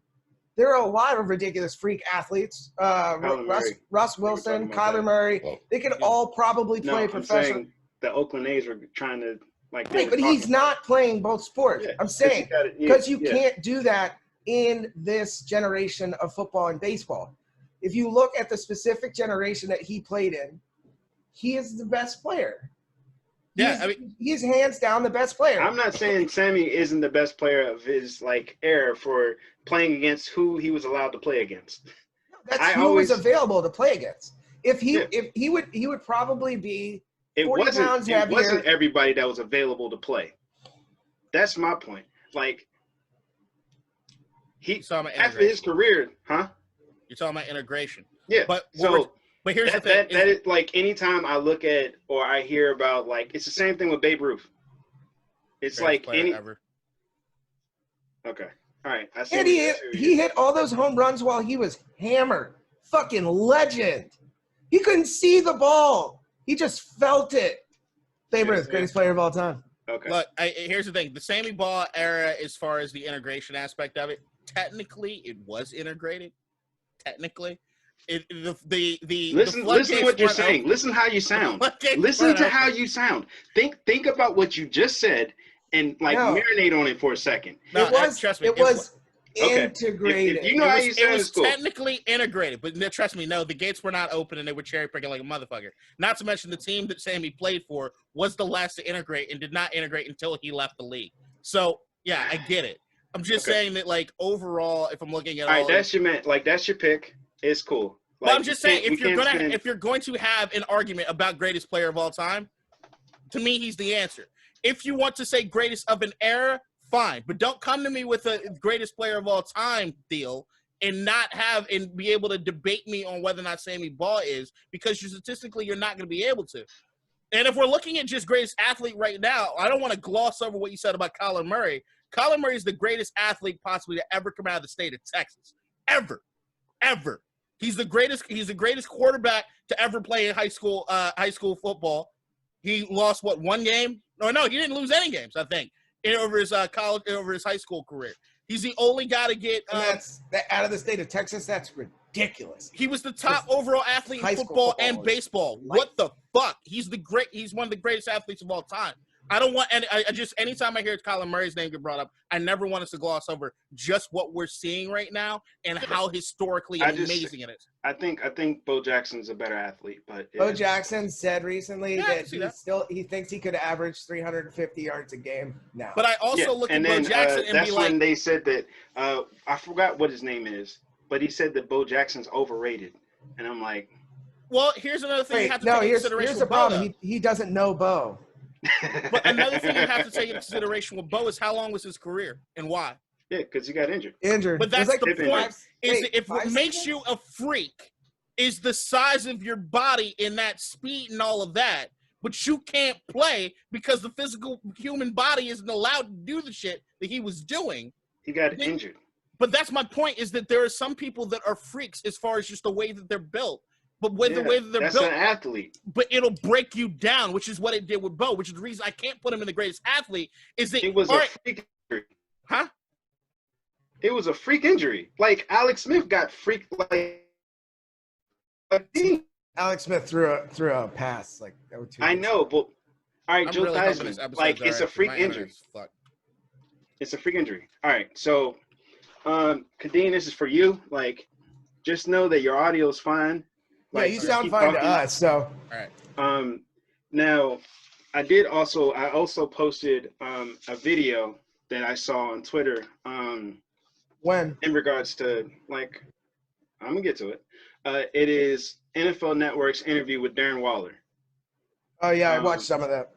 There are a lot of ridiculous freak athletes. Russ Wilson, Kyler Murray. They could all probably play professional. The Oakland A's were trying to like. Right, but he's not playing both sports. Yeah, I'm saying because you can't do that in this generation of football and baseball. If you look at the specific generation that he played in, he is the best player. He's hands down the best player. I'm not saying Sammy isn't the best player of his like era for playing against who he was allowed to play against. No, that's who was available to play against. If he would probably be 40 pounds heavier. It wasn't everybody that was available to play. That's my point. Like after his career, huh? You're talking about integration. Yeah. But here's the thing. That is like anytime I look at or I hear about like it's the same thing with Babe Ruth. It's like ever. Okay. All right. I see. And he hit all those home runs while he was hammered. Fucking legend. He couldn't see the ball. He just felt it. Babe Ruth, greatest player of all time. Okay. Look, here's the thing. The Sammy Baugh era, as far as the integration aspect of it, technically it was integrated. Technically. Listen to what you're saying. Listen how you sound. Listen to how you sound. Think about what you just said and marinate on it for a second. It was integrated. If you know how you sound, it was technically integrated, but trust me, no, the gates were not open and they were cherry picking like a motherfucker. Not to mention the team that Sammy played for was the last to integrate and did not integrate until he left the league. So yeah, I get it. I'm just saying that like overall, if I'm looking at all right, that's your pick. It's cool. Well, I'm just saying if you're going to have an argument about greatest player of all time, to me he's the answer. If you want to say greatest of an era, fine, but don't come to me with a greatest player of all time deal and be able to debate me on whether or not Sammy Baugh is, because statistically you're not going to be able to. And if we're looking at just greatest athlete right now, I don't want to gloss over what you said about Kyler Murray. Kyler Murray is the greatest athlete possibly to ever come out of the state of Texas, ever. He's the greatest quarterback to ever play in high school football. He lost one game? No, he didn't lose any games, I think, over his high school career. He's the only guy to get that's out of the state of Texas. That's ridiculous. He was the top overall athlete in football and baseball. What the fuck? He's one of the greatest athletes of all time. I don't want, and I just anytime I hear Kyler Murray's name get brought up, I never want us to gloss over just what we're seeing right now and how historically amazing it is. I think Bo Jackson's a better athlete, but Bo Jackson said recently that he thinks he could average 350 yards a game now. But I also look at Bo Jackson and that's be like, when they said that I forgot what his name is, but he said that Bo Jackson's overrated, and I'm like, well, here's another thing you have to take into consideration. Here's the problem. He doesn't know Bo. But another thing you have to take into consideration with Bo is how long was his career and why? Yeah, because he got injured. But that's the point. If what makes you a freak is the size of your body and that speed and all of that, but you can't play because the physical human body isn't allowed to do the shit that he was doing. He got injured. But that's my point, is that there are some people that are freaks as far as just the way that they're built. But the way that they're built, that's an athlete. But it'll break you down, which is what it did with Bo, which is the reason I can't put him in the greatest athlete. Is that it was a freak injury? Huh? It was a freak injury. Like Alex Smith got freaked like. Alex Smith threw a pass like that was 2 I know, but all right, Joe really Theismann, like it's a freak injury. It's a freak injury. All right, so Kadeen, this is for you. Like, just know that your audio is fine. Like, yeah, you sound fine to us. So, all right. Now, I also posted a video that I saw on Twitter. When? In regards to, like, I'm gonna get to it. It is NFL Network's interview with Darren Waller. Oh yeah, I watched some of that.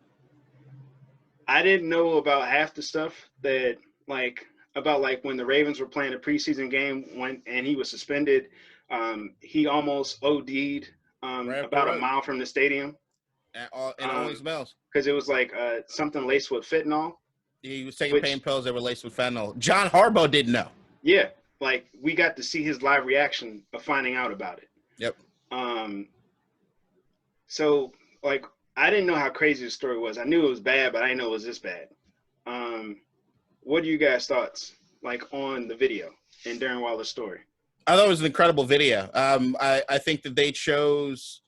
I didn't know about half the stuff that, like, about like when the Ravens were playing a preseason game and he was suspended. He almost OD'd about a mile from the stadium. And always smells. Because it was like something laced with fentanyl. He was taking pain pills that were laced with fentanyl. John Harbaugh didn't know. Yeah, like we got to see his live reaction of finding out about it. Yep. So like I didn't know how crazy the story was. I knew it was bad, but I didn't know it was this bad. What are you guys' thoughts like on the video and Darren Waller's story? I thought it was an incredible video. I think that they chose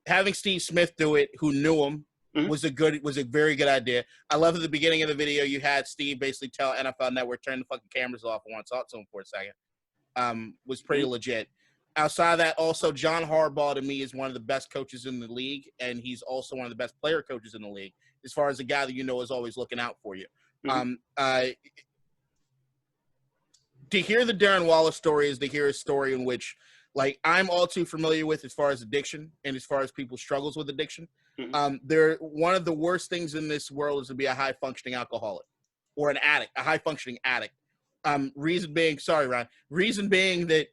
having Steve Smith do it, who knew him, was a very good idea. I love at the beginning of the video you had Steve basically tell NFL Network, turn the fucking cameras off. I want to talk to him for a second. Was pretty legit. Outside of that, also John Harbaugh to me is one of the best coaches in the league, and he's also one of the best player coaches in the league. As far as a guy that you know is always looking out for you. To hear the Darren Waller story is to hear a story in which, like, I'm all too familiar with as far as addiction and as far as people's struggles with addiction. One of the worst things in this world is to be a high-functioning alcoholic or an addict, a high-functioning addict. Reason being that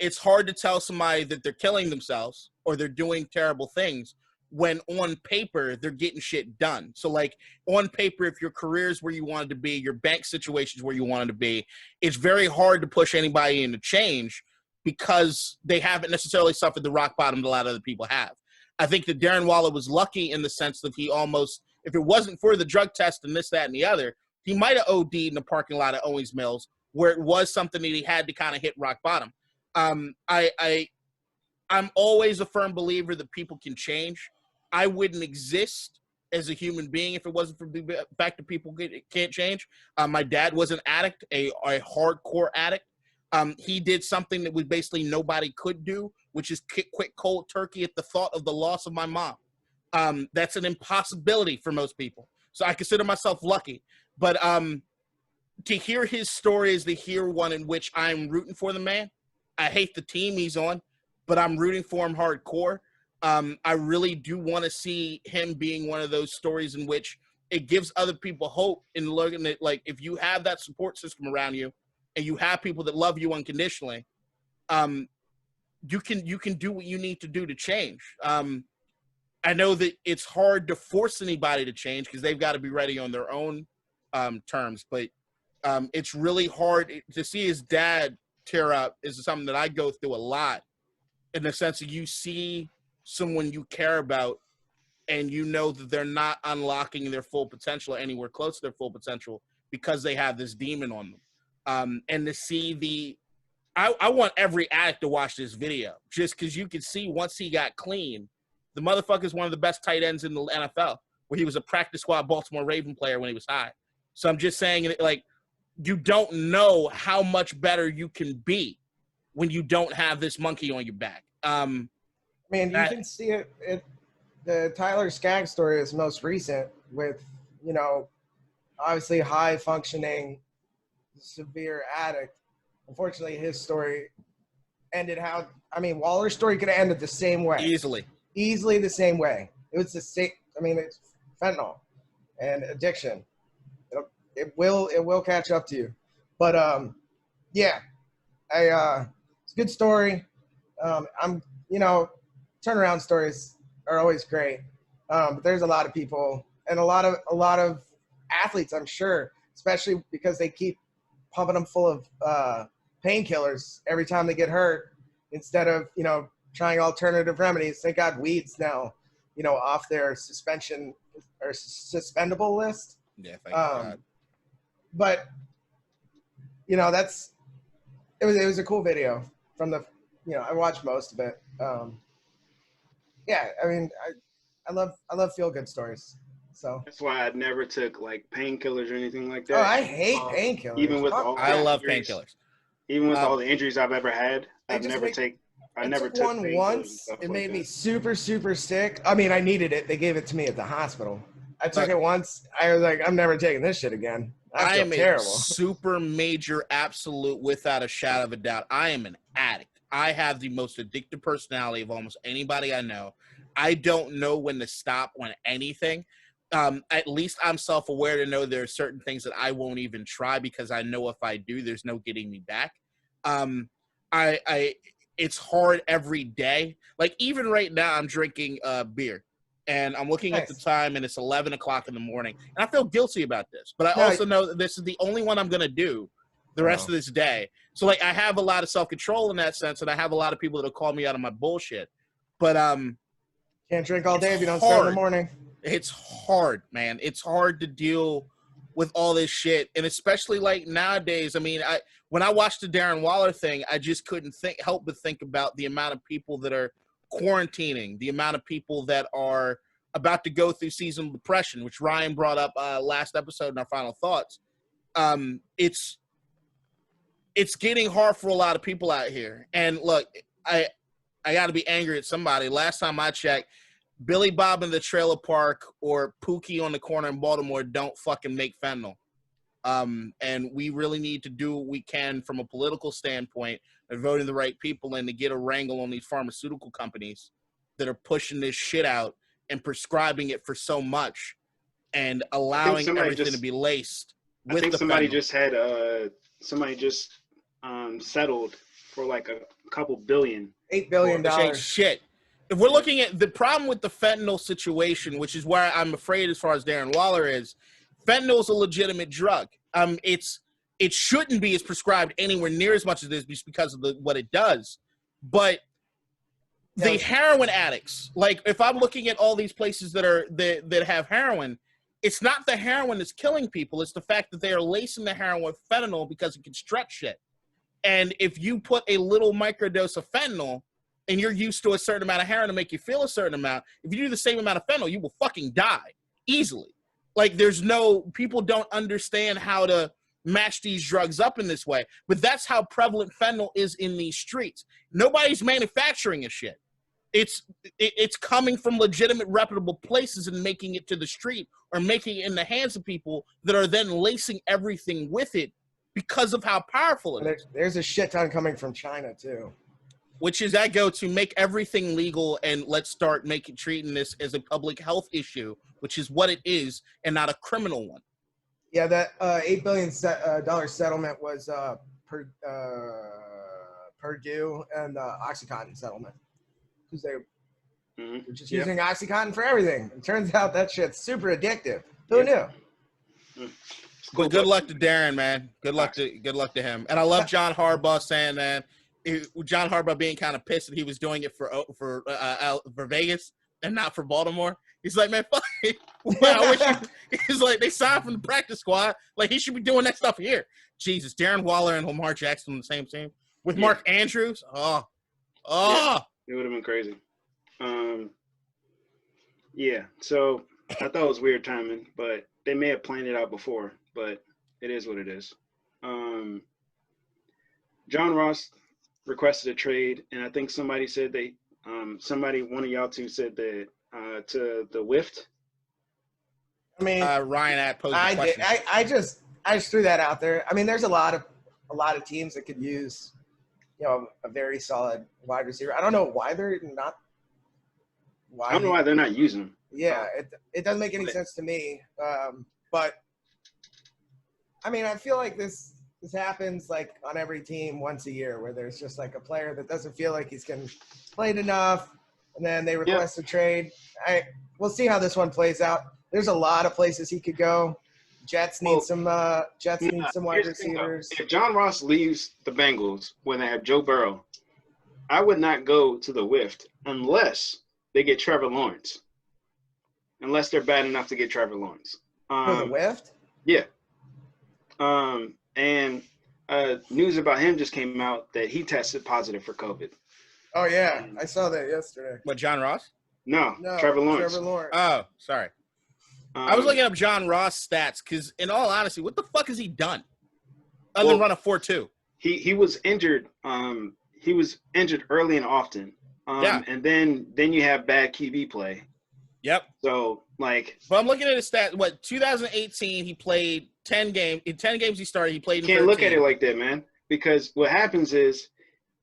it's hard to tell somebody that they're killing themselves or they're doing terrible things when on paper they're getting shit done. So like on paper, if your career is where you wanted to be, your bank situation is where you wanted to be, it's very hard to push anybody into change because they haven't necessarily suffered the rock bottom that a lot of other people have. I think that Darren Waller was lucky in the sense that he almost, if it wasn't for the drug test and this, that, and the other, he might have OD'd in the parking lot at Owings Mills where it was something that he had to kind of hit rock bottom. I'm always a firm believer that people can change. I wouldn't exist as a human being if it wasn't for the fact that people can't change. My dad was an addict, a hardcore addict. He did something that was basically nobody could do, which is quit cold turkey at the thought of the loss of my mom. That's an impossibility for most people. So I consider myself lucky. But to hear his story is to hear one in which I'm rooting for the man. I hate the team he's on, but I'm rooting for him hardcore. I really do want to see him being one of those stories in which it gives other people hope in looking at, like, if you have that support system around you and you have people that love you unconditionally, you can do what you need to do to change. I know that it's hard to force anybody to change because they've got to be ready on their own terms, but it's really hard to see his dad tear up is something that I go through a lot, in the sense that you see someone you care about and you know that they're not unlocking their full potential or anywhere close to their full potential because they have this demon on them. And to see I want every addict to watch this video just because you can see once he got clean, the motherfucker's one of the best tight ends in the NFL, where he was a practice squad Baltimore Raven player when he was high. So I'm just saying, like, you don't know how much better you can be when you don't have this monkey on your back. You can see it. The Tyler Skaggs story is most recent with, obviously high functioning, severe addict. Unfortunately, his story ended Waller's story could have ended the same way. Easily the same way. It was the same. It's fentanyl and addiction. It will catch up to you. But, it's a good story. Turnaround stories are always great. But there's a lot of people and a lot of athletes, I'm sure, especially because they keep pumping them full of painkillers every time they get hurt instead of, trying alternative remedies. They got weeds now, off their suspension or suspendable list. Yeah, thank God. But, it was a cool video from the, I watched most of it. I love feel good stories. So that's why I never took like painkillers or anything like that. Oh, I hate painkillers. Even with all I love painkillers. Even with all the injuries I've ever had, I never took one once. It made me super, super sick. I mean, I needed it. They gave it to me at the hospital. I took it once. I was like, I'm never taking this shit again. I am terrible. A super major absolute, without a shadow of a doubt. I am an addict. I have the most addictive personality of almost anybody I know. I don't know when to stop on anything. At least I'm self-aware to know there are certain things that I won't even try because I know if I do, there's no getting me back. It's hard every day. Like even right now, I'm drinking beer, and I'm looking at the time, and it's 11 o'clock in the morning, and I feel guilty about this. But I also know that this is the only one I'm gonna do the rest of this day. So like I have a lot of self-control in that sense, and I have a lot of people that'll call me out of my bullshit. But can't drink all day if you don't start in the morning. It's hard, man. It's hard to deal with all this shit, and especially like nowadays. I mean, when I watched the Darren Waller thing, I just couldn't help but think about the amount of people that are quarantining, the amount of people that are about to go through seasonal depression, which Ryan brought up last episode in our final thoughts. It's getting hard for a lot of people out here. And look, I got to be angry at somebody. Last time I checked, Billy Bob in the trailer park or Pookie on the corner in Baltimore don't fucking make fentanyl. And we really need to do what we can from a political standpoint of voting the right people in to get a wrangle on these pharmaceutical companies that are pushing this shit out and prescribing it for so much and allowing everything to be laced with the somebody fentanyl. just had settled for like a couple billion. $8 billion. Shit. If we're looking at the problem with the fentanyl situation, which is where I'm afraid as far as Darren Waller is, fentanyl is a legitimate drug. It shouldn't be as prescribed anywhere near as much as it is just because of what it does. But the heroin addicts, like if I'm looking at all these places that have heroin, it's not the heroin that's killing people. It's the fact that they are lacing the heroin with fentanyl because it can stretch shit. And if you put a little microdose of fentanyl and you're used to a certain amount of heroin to make you feel a certain amount, if you do the same amount of fentanyl, you will fucking die easily. Like people don't understand how to match these drugs up in this way. But that's how prevalent fentanyl is in these streets. Nobody's manufacturing a shit. It's coming from legitimate, reputable places and making it to the street or making it in the hands of people that are then lacing everything with it because of how powerful it is. There's a shit ton coming from China too. Which is I go to make everything legal and let's start treating this as a public health issue, which is what it is, and not a criminal one. Yeah, that $8 billion settlement was Purdue and the OxyContin settlement. Because they were just using OxyContin for everything. It turns out that shit's super addictive. Who knew? Well, good luck to Darren, man. Good luck to him. And I love John Harbaugh saying that. John Harbaugh being kind of pissed that he was doing it for Vegas and not for Baltimore. He's like, man, fuck it. He's like, they signed from the practice squad. Like, he should be doing that stuff here. Jesus, Darren Waller and Lamar Jackson on the same team with Mark Andrews. Oh, it would have been crazy. So I thought it was weird timing, but they may have planned it out before. But it is what it is. John Ross requested a trade, and I think somebody said one of y'all two said that to the WIFT. I mean, Ryan posed the question. I just threw that out there. I mean, there's a lot of teams that could use, a very solid wide receiver. I don't know why they're not. I don't know why they're not using him. Yeah, it doesn't make any sense to me. But I mean, I feel like this happens like on every team once a year, where there's just like a player that doesn't feel like he's getting played enough, and then they request a trade. We'll see how this one plays out. There's a lot of places he could go. Jets need some wide receivers. If John Ross leaves the Bengals when they have Joe Burrow, I would not go to the WIFT unless they get Trevor Lawrence. Unless they're bad enough to get Trevor Lawrence. For the WIFT? Yeah. And news about him just came out that he tested positive for COVID. Oh, yeah. I saw that yesterday. What, John Ross? No, Trevor Lawrence. Oh, sorry. I was looking up John Ross stats because, in all honesty, what the fuck has he done other than run a 4.2? He was injured. He was injured early and often. And then you have bad QB play. Yep. So like, but I'm looking at his stat. 2018 he played 10 games. In 10 games he started, he played. Can't look at it like that, man. Because what happens is,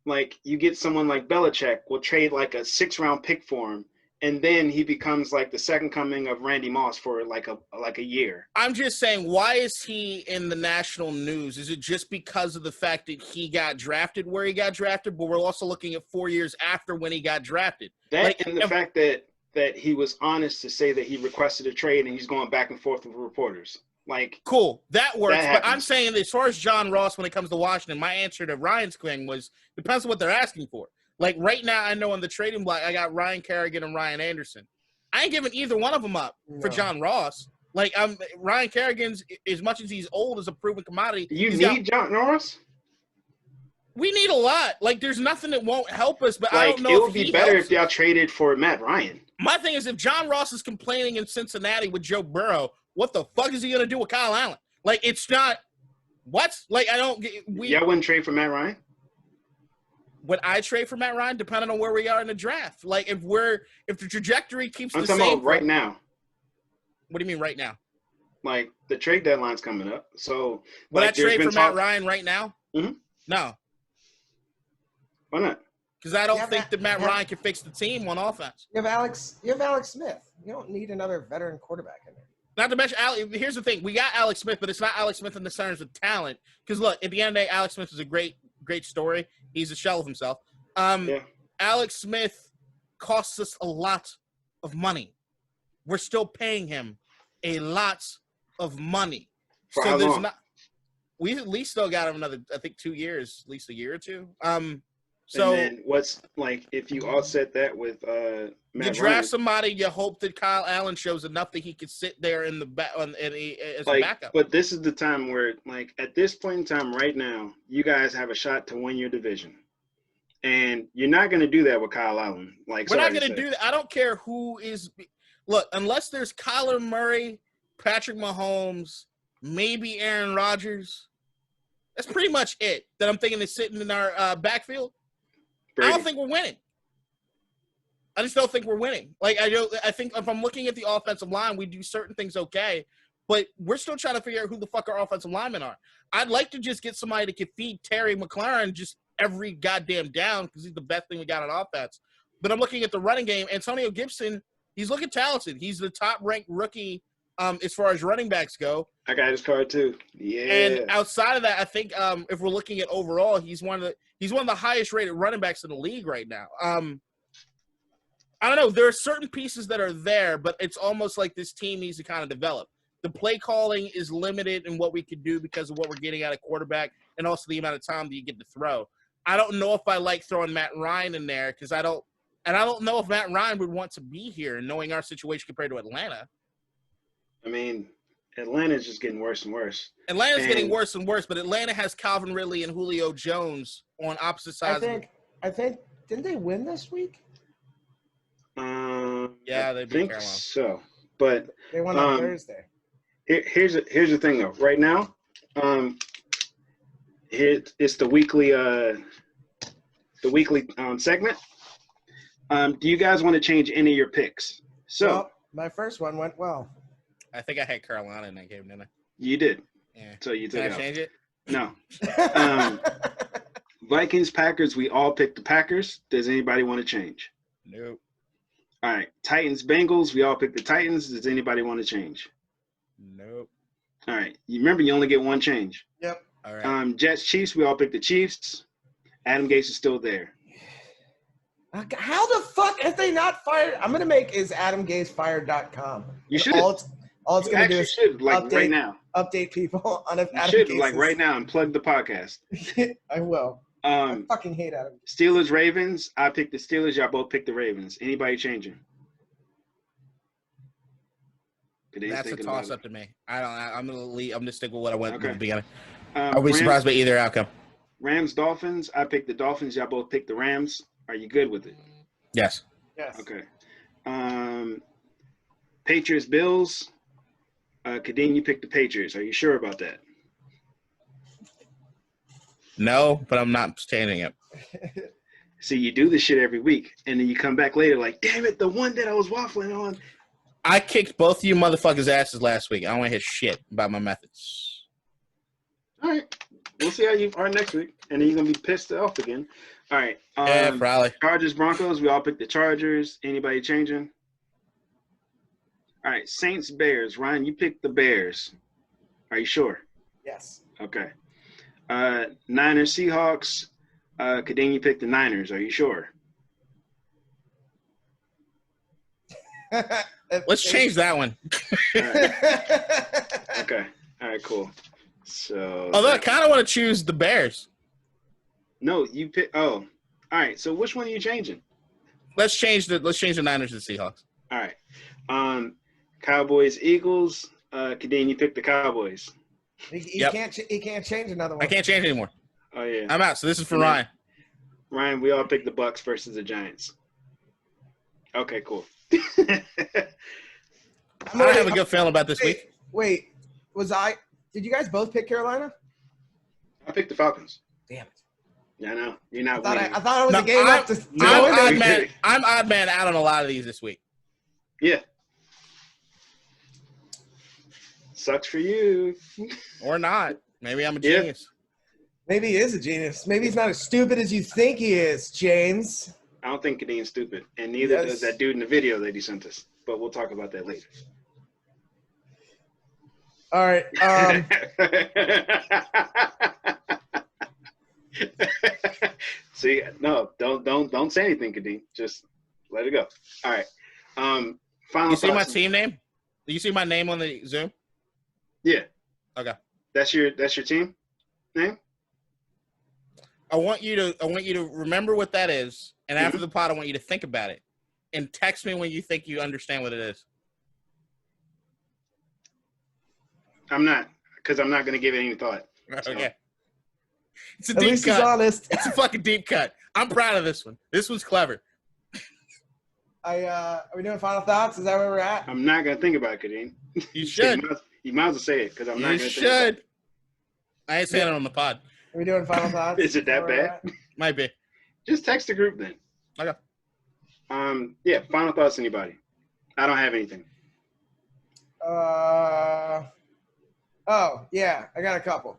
like, you get someone like Belichick will trade like a 6th-round pick for him, and then he becomes like the second coming of Randy Moss for like a year. I'm just saying, why is he in the national news? Is it just because of the fact that he got drafted where he got drafted? But we're also looking at 4 years after when he got drafted. And the fact that he was honest to say that he requested a trade and he's going back and forth with reporters. Like, cool, that works. But I'm saying, as far as John Ross, when it comes to Washington, my answer to Ryan's thing was depends on what they're asking for. Like right now, I know on the trading block, I got Ryan Kerrigan and Ryan Anderson. I ain't giving either one of them up for John Ross. Like Ryan Kerrigan's, as much as he's old, is a proven commodity. You need John Ross? We need a lot. Like, there's nothing that won't help us, but like, I don't know it would be better if y'all traded for Matt Ryan. My thing is, if John Ross is complaining in Cincinnati with Joe Burrow, what the fuck is he going to do with Kyle Allen? Like, it's not – what? Like, I don't – y'all wouldn't trade for Matt Ryan? Would I trade for Matt Ryan, depending on where we are in the draft? Like, if the trajectory keeps the same – I'm talking about right now. What do you mean right now? Like, the trade deadline's coming up. So – would I trade for Matt Ryan right now? Mm-hmm. No. Why not? Because I don't think that Matt Ryan can fix the team on offense. You have Alex Smith. You don't need another veteran quarterback in there. Not to mention, here's the thing. We got Alex Smith, but it's not Alex Smith in the terms of talent. Because, look, at the end of the day, Alex Smith is a great story. He's a shell of himself. Alex Smith costs us a lot of money. We're still paying him a lot of money. For how long? Not. We at least still got him another, I think, 2 years, at least a year or two. So and then what's like if you offset that with Matt you draft somebody, you hope that Kyle Allen shows enough that he could sit there in the back as a backup. But this is the time where, like, at this point in time, right now, you guys have a shot to win your division, and you're not going to do that with Kyle Allen. Like, we're not going to do that. I don't care who is. Look, unless there's Kyler Murray, Patrick Mahomes, maybe Aaron Rodgers. That's pretty much it that I'm thinking is sitting in our backfield. Brady. I don't think we're winning. I just don't think we're winning. Like, I think if I'm looking at the offensive line, we do certain things okay, but we're still trying to figure out who the fuck our offensive linemen are. I'd like to just get somebody that can feed Terry McLaurin just every goddamn down because he's the best thing we got on offense. But I'm looking at the running game. Antonio Gibson, he's looking talented. He's the top-ranked rookie as far as running backs go. I got his card too. Yeah. And outside of that, I think if we're looking at overall, he's one of the highest rated running backs in the league right now. I don't know. There are certain pieces that are there, but it's almost like this team needs to kind of develop. The play calling is limited in what we could do because of what we're getting out of quarterback and also the amount of time that you get to throw. I don't know if I like throwing Matt Ryan in there because I don't know if Matt Ryan would want to be here knowing our situation compared to Atlanta. I mean, Atlanta's just getting worse and worse. Atlanta's getting worse and worse, but Atlanta has Calvin Ridley and Julio Jones on opposite sides. I think didn't they win this week? Yeah, they beat think Carolina. So, but they won on Thursday. Here's the thing though. Right now, it's the weekly segment. Do you guys want to change any of your picks? So well, my first one went well. I think I had Carolina in that game, didn't I? You did. Yeah. So you took it out. Can I change it? No. Vikings, Packers, we all picked the Packers. Does anybody want to change? Nope. All right. Titans, Bengals, we all picked the Titans. Does anybody want to change? Nope. All right. You remember you only get one change. Yep. All right. Jets, Chiefs, we all picked the Chiefs. Adam Gase is still there. How the fuck have they not fired? I'm going to make is AdamGaseFired.com. You should. All it's going to do is right now. Update people on if Adam Gase like right now and plug the podcast. I will. I fucking hate Adam. Steelers, Ravens. I picked the Steelers. Y'all both picked the Ravens. Anybody changing? That's a toss up to me. I'm gonna leave. I'm gonna stick with what I went at the beginning. Are we surprised by either outcome? Rams, Dolphins. I picked the Dolphins. Y'all both picked the Rams. Are you good with it? Yes. Yes. Okay. Patriots, Bills. Kadeen, you picked the Patriots. Are you sure about that? No, but I'm not changing it. See, you do this shit every week, and then you come back later like, damn it, the one that I was waffling on. I kicked both of you motherfuckers' asses last week. I don't want to hear shit about my methods. All right. We'll see how you are next week, and then you're going to be pissed off again. All right. Yeah, probably. Chargers, Broncos, we all picked the Chargers. Anybody changing? All right. Saints, Bears. Ryan, you picked the Bears. Are you sure? Yes. Okay. Niners, Seahawks. Kadeen, you picked the Niners. Are you sure? Let's change that one. Right. Okay. All right, cool. So. Although I kind of want to choose the Bears. No, you pick. Oh, all right. So which one are you changing? Let's change the Niners to the Seahawks. All right. Cowboys, Eagles. Kadeen, you picked the Cowboys. He can't change another one. I can't change anymore. Oh yeah. I'm out. So this is for Ryan. Ryan, we all picked the Bucks versus the Giants. Okay, cool. I have a good feeling about this week. Wait, did you guys both pick Carolina? I picked the Falcons. Damn it. Yeah, I know. You're not I winning. thought it was a game up to I'm odd man out on a lot of these this week. Yeah. Sucks for you. Or not. Maybe I'm a genius. Maybe he is a genius. Maybe he's not as stupid as you think he is, James. I don't think Kadeen's stupid, and neither does that dude in the video that he sent us. But we'll talk about that later. All right. See, no, don't say anything, Kadeen. Just let it go. All right. Final. You see my team name? Do you see my name on the Zoom? Yeah. Okay. That's your team name? I want you to remember what that is, and after the pod, I want you to think about it, and text me when you think you understand what it is. I'm not going to give it any thought. So. Okay. It's a At deep least cut. he's honest. It's a fucking deep cut. I'm proud of this one. This one's clever. Are we doing final thoughts? Is that where we're at? I'm not going to think about it, Kadeen. You should. You might as well say it because I'm not going to think about it. I ain't saying it on the pod. Are we doing final thoughts? Is it that bad? Might be. Just text the group then. Okay. Yeah, final thoughts, anybody? I don't have anything. Oh, yeah, I got a couple.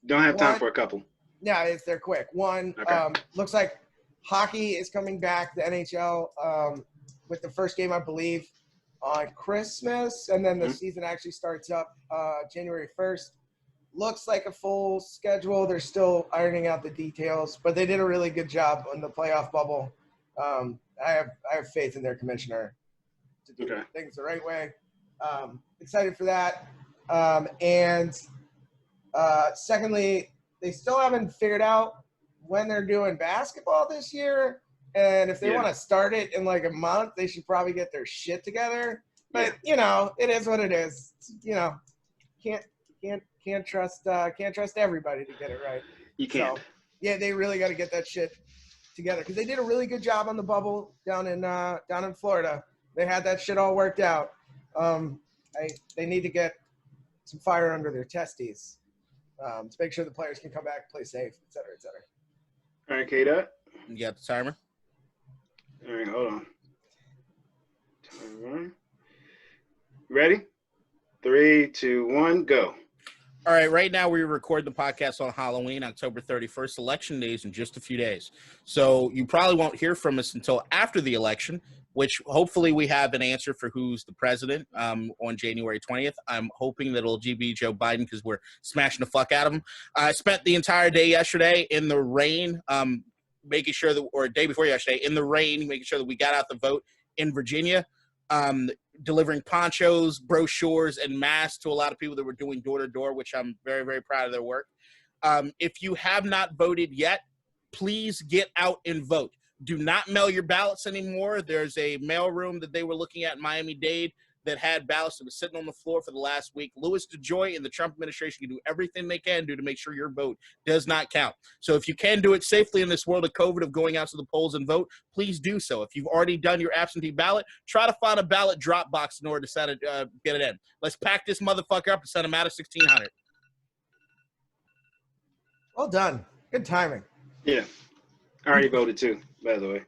Don't have time for a couple. Yeah, they're quick. One, okay. Looks like hockey is coming back, the NHL, with the first game, I believe, on Christmas, and then the season actually starts up January 1st. Looks like a full schedule. They're still ironing out the details, but they did a really good job on the playoff bubble. I have faith in their commissioner to do things the right way. Excited for that. And secondly, they still haven't figured out when they're doing basketball this year. And if they want to start it in like a month, they should probably get their shit together. But it is what it is. Can't trust everybody to get it right. You can't. So, yeah, they really got to get that shit together because they did a really good job on the bubble down in Florida. They had that shit all worked out. They need to get some fire under their testes to make sure the players can come back, play safe, et cetera, et cetera. All right, K-Dot. You got the timer? All right, hold on. Timer. Ready? 3, 2, 1, go. All right, right now we record the podcast on Halloween, October 31st. Election day is in just a few days. So you probably won't hear from us until after the election, which hopefully we have an answer for who's the president on January 20th. I'm hoping that it'll be Joe Biden because we're smashing the fuck out of him. I spent the entire day yesterday in the rain, making sure that, or day before yesterday, in the rain, making sure that we got out the vote in Virginia. Delivering ponchos, brochures, and masks to a lot of people that were doing door-to-door, which I'm very, very proud of their work. If you have not voted yet, please get out and vote. Do not mail your ballots anymore. There's a mail room that they were looking at in Miami-Dade that had ballots that was sitting on the floor for the last week. Louis DeJoy and the Trump administration can do everything they can do to make sure your vote does not count. So if you can do it safely in this world of COVID of going out to the polls and vote, please do so. If you've already done your absentee ballot, try to find a ballot drop box in order to send it, get it in. Let's pack this motherfucker up and send him out of 1600. Well done. Good timing. Yeah. I already voted too, by the way.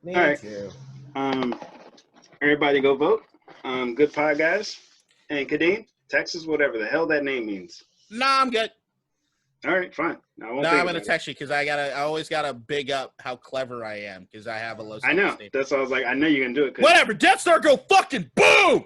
Me All right. too. Everybody go vote. Good pod, guys. And Kadeem, Texas, whatever the hell that name means. Nah, I'm good. All right, fine. I'm gonna text you because I always gotta big up how clever I am because I have a low. I know. That's why I was like, I know you're gonna do it. Whatever. Death Star, go fucking boom.